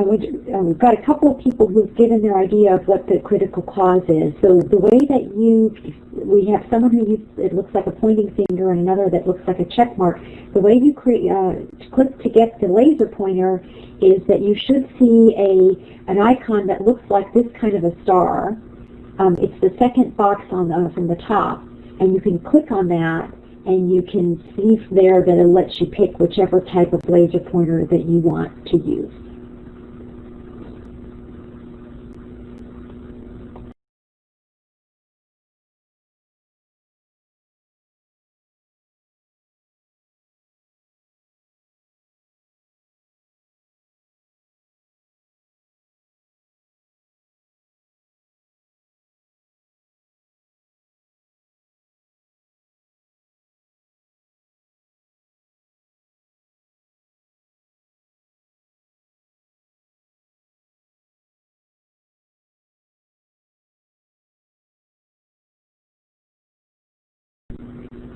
we've got a couple of people who've given their idea of what the critical cause is. So the way that we have someone who it looks like a pointing finger and another that looks like a check mark. The way you click to get the laser pointer is that you should see an icon that looks like this kind of a star. It's the second box from the top, and you can click on that, and you can see there that it lets you pick whichever type of laser pointer that you want to use.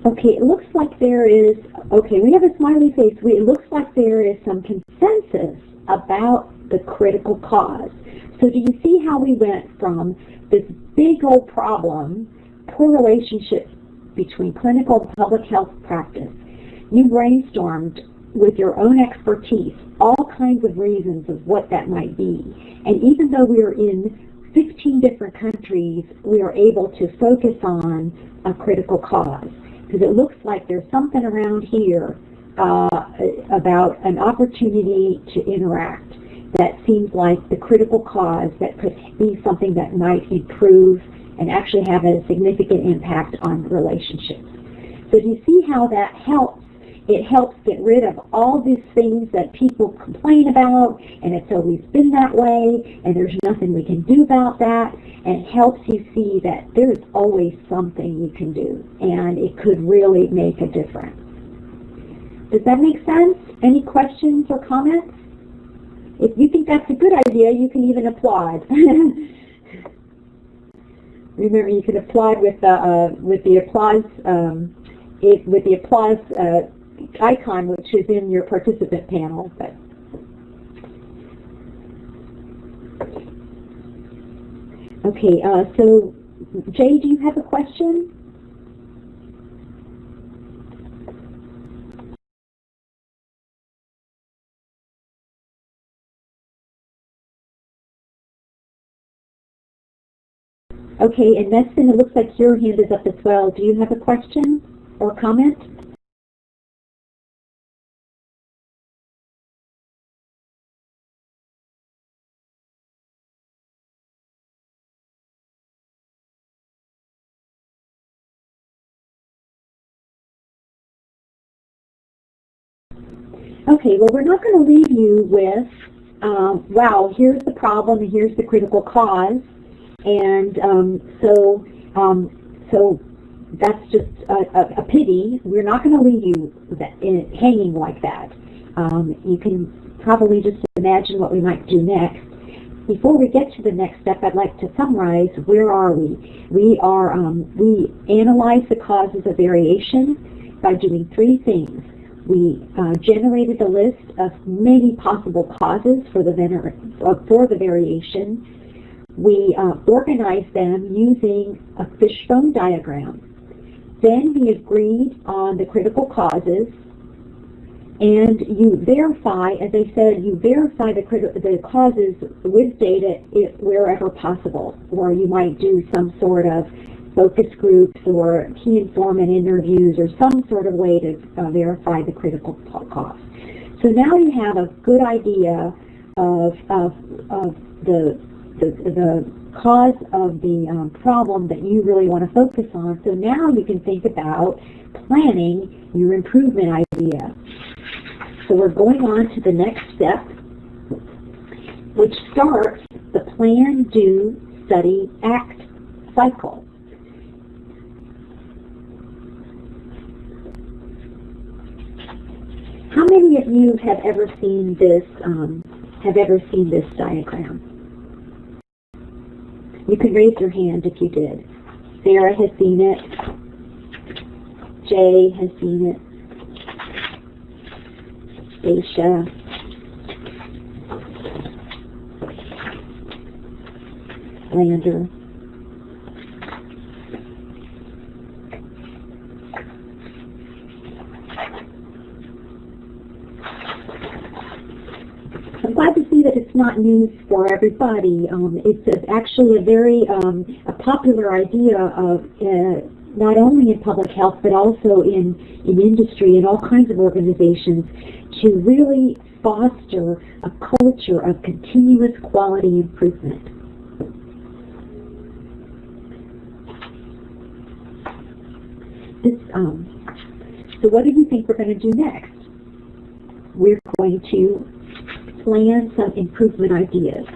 Okay, it looks like there is, we have a smiley face. It looks like there is some consensus about the critical cause. So do you see how we went from this big old problem, poor relationships between clinical and public health practice? You brainstormed with your own expertise all kinds of reasons of what that might be. And even though we are in 15 different countries, we are able to focus on a critical cause. Because it looks like there's something around here about an opportunity to interact. that seems like the critical cause that could be something that might improve and actually have a significant impact on relationships. So do you see how that helps? It helps get rid of all these things that people complain about, and it's always been that way, and there's nothing we can do about that, and it helps you see that there's always something you can do, and it could really make a difference. Does that make sense? Any questions or comments? If you think that's a good idea, you can even applaud. Remember, you can applaud with the applause icon, which is in your participant panel. But okay, so Jay, do you have a question? Okay, and Meston, it looks like your hand is up as well. Do you have a question or comment? Okay, well, we're not going to leave you with, wow, here's the problem and here's the critical cause. And so that's just a pity. We're not going to leave you hanging like that. You can probably just imagine what we might do next. Before we get to the next step, I'd like to summarize, where are we? We analyze the causes of variation by doing 3 things. We generated a list of many possible causes for the variation. We organized them using a fishbone diagram. Then we agreed on the critical causes, and you verify, as I said, you verify the causes with data wherever possible, or you might do some sort of focus groups or key informant interviews or some sort of way to verify the critical cause. So now you have a good idea of the cause of the problem that you really want to focus on. So now you can think about planning your improvement idea. So we're going on to the next step, which starts the plan, do, study, act cycle. How many of you have ever seen this diagram? You can raise your hand if you did. Sarah has seen it. Jay has seen it. Aisha. Lander. I'm glad to see that it's not news for everybody. It's actually a very a popular idea of not only in public health but also in industry and all kinds of organizations to really foster a culture of continuous quality improvement. So what do you think we're going to do next? We're going to plan some improvement ideas.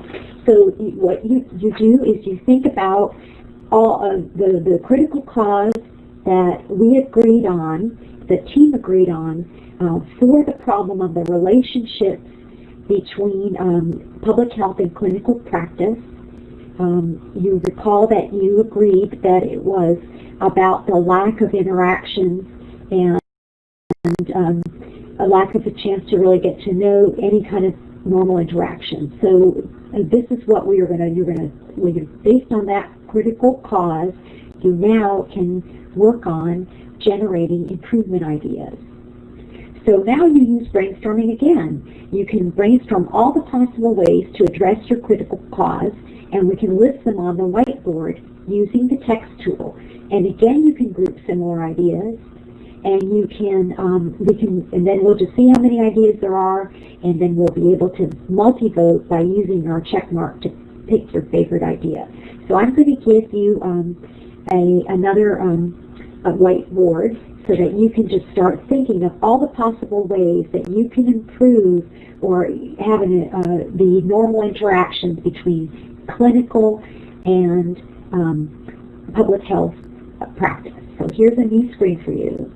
So what you do is you think about all of the critical cause that we agreed on, the team agreed on, for the problem of the relationships between public health and clinical practice. You recall that you agreed that it was about the lack of interactions and a lack of a chance to really get to know any kind of normal interaction. So this is what we are going to, based on that critical cause, you now can work on generating improvement ideas. So now you use brainstorming again. You can brainstorm all the possible ways to address your critical cause, and we can list them on the whiteboard using the text tool. And again, you can group similar ideas. and you can, and then we'll just see how many ideas there are, and then we'll be able to multi-vote by using our check mark to pick your favorite idea. So I'm going to give you another whiteboard so that you can just start thinking of all the possible ways that you can improve or have the normal interactions between clinical and public health practice. So here's a new screen for you.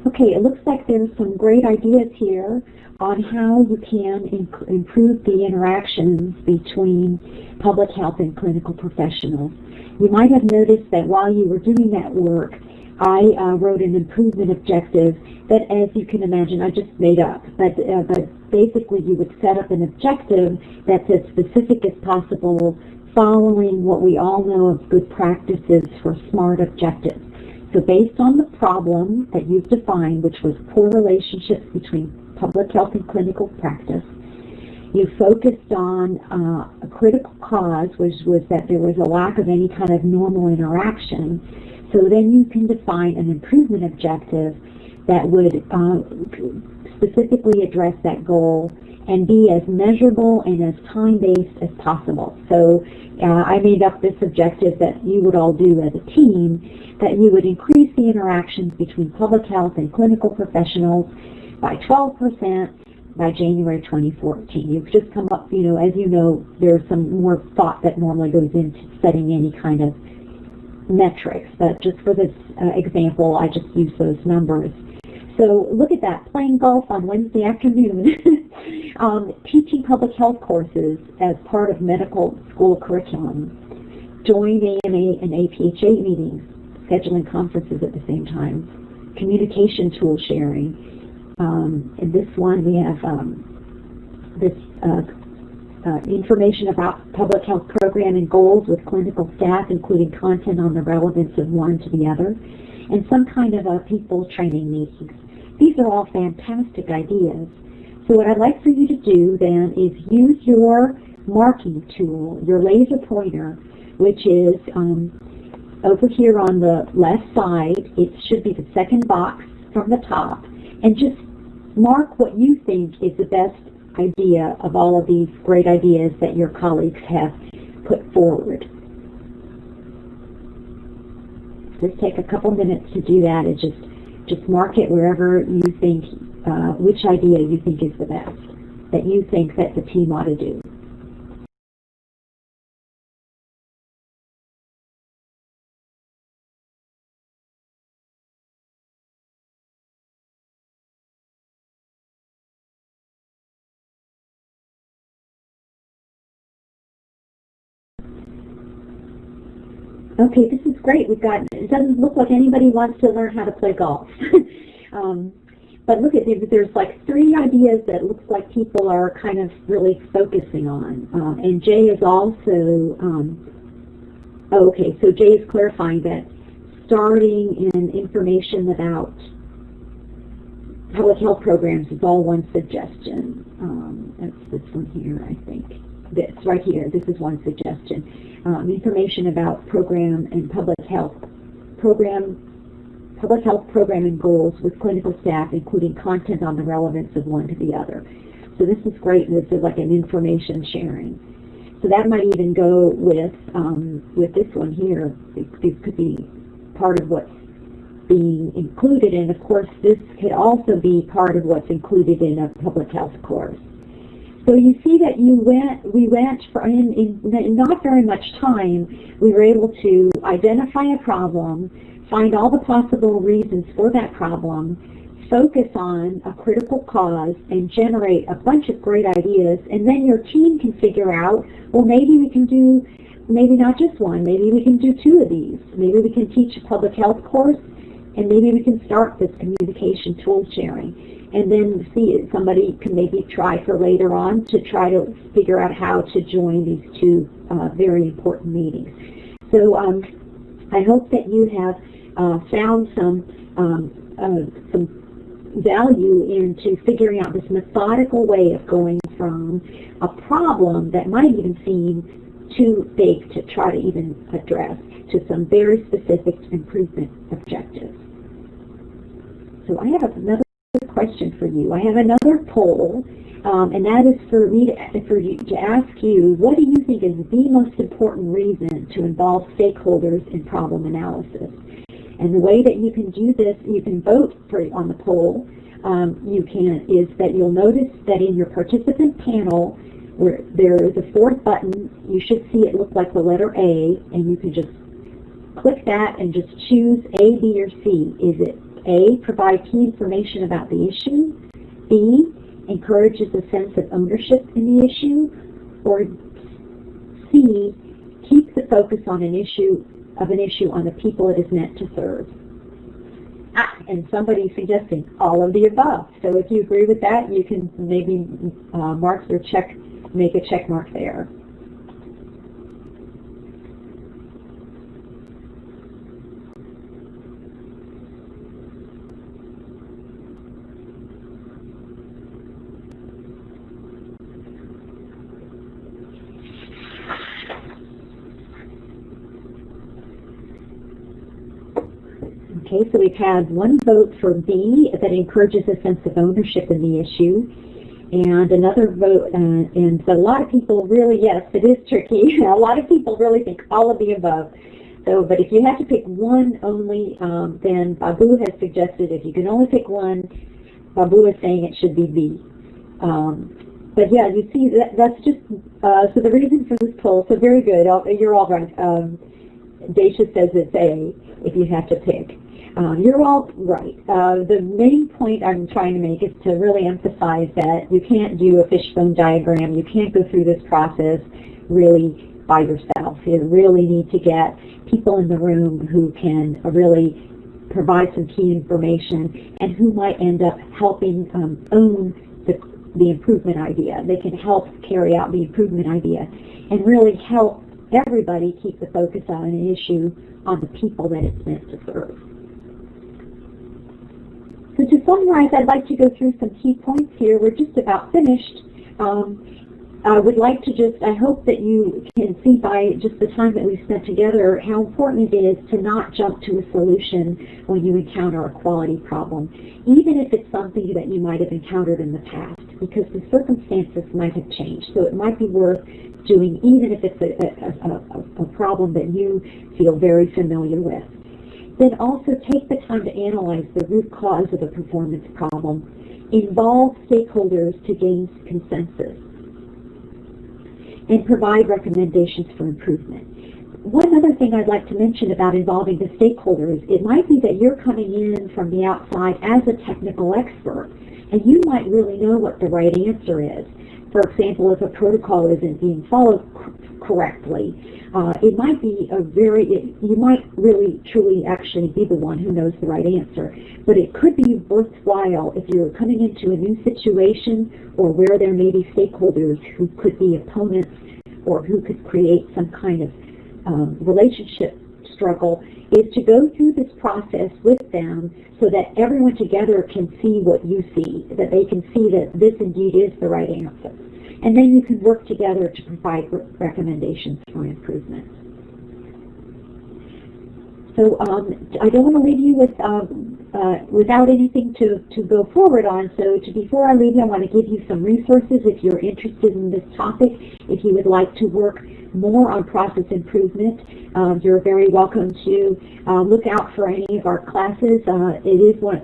Okay, it looks like there's some great ideas here on how you can improve the interactions between public health and clinical professionals. You might have noticed that while you were doing that work, I wrote an improvement objective that, as you can imagine, I just made up. But basically, you would set up an objective that's as specific as possible, following what we all know of good practices for SMART objectives. So based on the problem that you've defined, which was poor relationships between public health and clinical practice, you focused on a critical cause, which was that there was a lack of any kind of normal interaction. So then you can define an improvement objective that would specifically address that goal and be as measurable and as time-based as possible. So I made up this objective that you would all do as a team, that you would increase the interactions between public health and clinical professionals by 12% by January 2014. You've just come up, as you know, there's some more thought that normally goes into setting any kind of metrics, but just for this example, I just use those numbers. So look at that, playing golf on Wednesday afternoon, teaching public health courses as part of medical school curriculum, join AMA and APHA meetings, scheduling conferences at the same time, communication tool sharing. In this one we have information about public health program and goals with clinical staff, including content on the relevance of one to the other, and some kind of people training meetings. These are all fantastic ideas. So what I'd like for you to do then is use your marking tool, your laser pointer, which is over here on the left side. It should be the second box from the top, and just mark what you think is the best idea of all of these great ideas that your colleagues have put forward. Just take a couple minutes to do that, and just mark it wherever you think, which idea you think is the best, that you think that the team ought to do. Okay, this is great. We've got, it doesn't look like anybody wants to learn how to play golf. But look at, there's like 3 ideas that looks like people are kind of really focusing on. And Jay is also, okay, so Jay is clarifying that starting in information about public health programs is all one suggestion. That's this one here, I think. This right here, this is one suggestion. Information about program and public health program and goals with clinical staff, including content on the relevance of one to the other. So this is great. This is like an information sharing. So that might even go with this one here. It could be part of what's being included, and of course this could also be part of what's included in a public health course. So you see that we went for in not very much time, we were able to identify a problem, find all the possible reasons for that problem, focus on a critical cause, and generate a bunch of great ideas. And then your team can figure out, well, maybe we can do, maybe not just one, maybe we can do 2 of these. Maybe we can teach a public health course, and maybe we can start this communication tool sharing. And then see if somebody can maybe try for later on to try to figure out how to join these 2 very important meetings. So I hope that you have found some value into figuring out this methodical way of going from a problem that might even seem too big to try to even address to some very specific improvement objectives. So I have another question for you. I have another poll, and that is for you to ask you, what do you think is the most important reason to involve stakeholders in problem analysis? And the way that you can do this, you can vote on the poll. Is that you'll notice that in your participant panel, where there is a 4th button, you should see it look like the letter A, and you can just click that and just choose A, B, or C. Is it A, provide key information about the issue, B, encourages a sense of ownership in the issue, or C, keep the focus on an issue on the people it is meant to serve? And somebody's suggesting all of the above. So if you agree with that, you can maybe make a check mark there. Okay, so we've had 1 vote for B, that encourages a sense of ownership in the issue, and another vote, and so a lot of people really, yes, it is tricky. A lot of people really think all of the above. So, but if you have to pick one only, then Babu has suggested if you can only pick one, Babu is saying it should be B. But yeah, you see, that's just, so the reason for this poll, so very good, you're all right. Dacia says it's A if you have to pick. You're all right. The main point I'm trying to make is to really emphasize that you can't do a fishbone diagram. You can't go through this process really by yourself. You really need to get people in the room who can really provide some key information and who might end up helping own the improvement idea. They can help carry out the improvement idea and really help everybody keep the focus on an issue on the people that it's meant to serve. So to summarize, I'd like to go through some key points here. We're just about finished. I would like to I hope that you can see by just the time that we've spent together how important it is to not jump to a solution when you encounter a quality problem, even if it's something that you might have encountered in the past, because the circumstances might have changed. So it might be worth doing, even if it's a problem that you feel very familiar with. Then also take the time to analyze the root cause of the performance problem. Involve stakeholders to gain consensus. And provide recommendations for improvement. One other thing I'd like to mention about involving the stakeholders, it might be that you're coming in from the outside as a technical expert, and you might really know what the right answer is. For example, if a protocol isn't being followed correctly, it might be you might really truly actually be the one who knows the right answer. But it could be worthwhile if you're coming into a new situation or where there may be stakeholders who could be opponents or who could create some kind of relationship struggle, is to go through this process with them so that everyone together can see what you see, that they can see that this indeed is the right answer. And then you can work together to provide recommendations for improvement. So I don't want to leave you without anything to go forward on. So before I leave you, I want to give you some resources if you're interested in this topic. If you would like to work more on process improvement, you're very welcome to look out for any of our classes.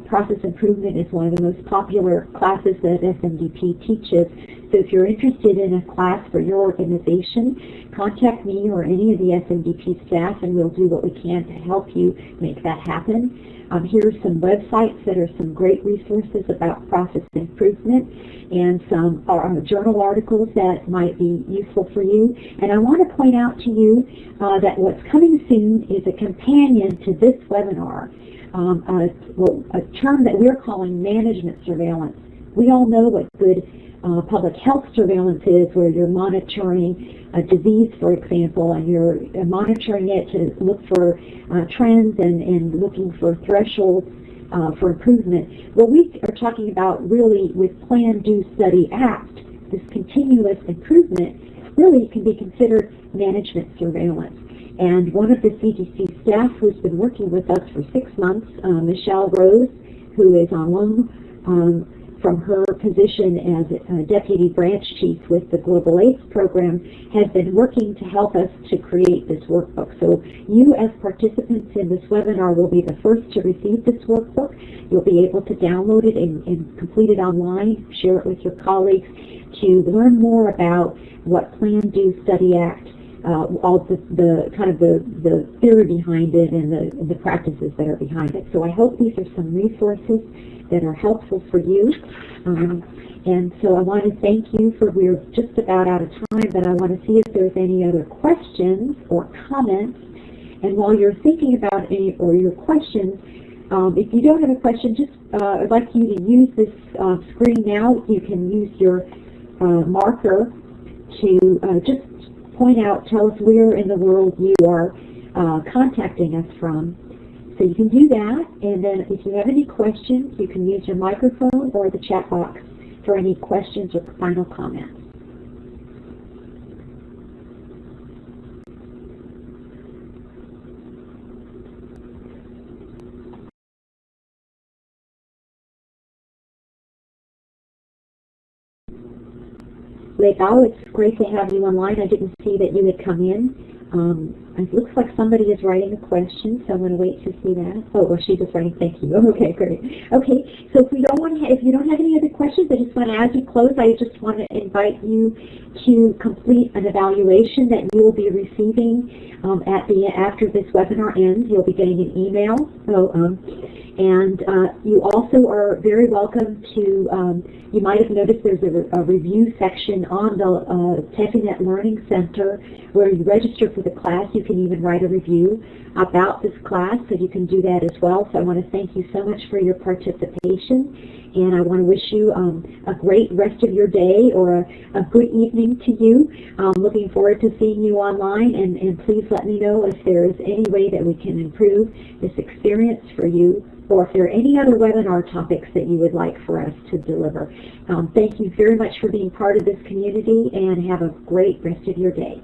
Process improvement is one of the most popular classes that SMDP teaches. So if you're interested in a class for your organization, contact me or any of the SMDP staff, and we'll do what we can to help you make that happen. Here are some websites that are some great resources about process improvement and some journal articles that might be useful for you. And I want to point out to you that what's coming soon is a companion to this webinar, a term that we're calling management surveillance. We all know what good public health surveillance is, where you're monitoring a disease, for example, and you're monitoring it to look for trends and looking for thresholds for improvement. What we are talking about really with Plan, Do, Study, Act, this continuous improvement, really can be considered management surveillance. And one of the CDC staff who's been working with us for 6 months, Michelle Rose, who is on loan from her position as Deputy Branch Chief with the Global AIDS Program, has been working to help us to create this workbook. So you as participants in this webinar will be the first to receive this workbook. You'll be able to download it and complete it online, share it with your colleagues to learn more about what Plan, Do, Study, Act, all the theory behind it and the practices that are behind it. So I hope these are some resources that are helpful for you. And so I want to thank you we're just about out of time, but I want to see if there's any other questions or comments. And while you're thinking about any or your questions, if you don't have a question, I'd like you to use this screen now. You can use your marker to just point out, tell us where in the world you are contacting us from. So you can do that, and then if you have any questions, you can use your microphone or the chat box for any questions or final comments. Legal, it's great to have you online. I didn't see that you had come in. It looks like somebody is writing a question, so I'm going to wait to see that. Oh, well, she's just writing thank you. Okay, great. Okay, so if you don't have any other questions, I just want to, as we close, I just want to invite you to complete an evaluation that you will be receiving after this webinar ends. You'll be getting an email. And you also are very welcome to, you might have noticed there's a review section on the TechNet Learning Center where you register for the class. You can even write a review about this class, so you can do that as well. So I want to thank you so much for your participation, and I want to wish you a great rest of your day, or a good evening to you. Looking forward to seeing you online, and please let me know if there is any way that we can improve this experience for you, or if there are any other webinar topics that you would like for us to deliver. Thank you very much for being part of this community, and have a great rest of your day.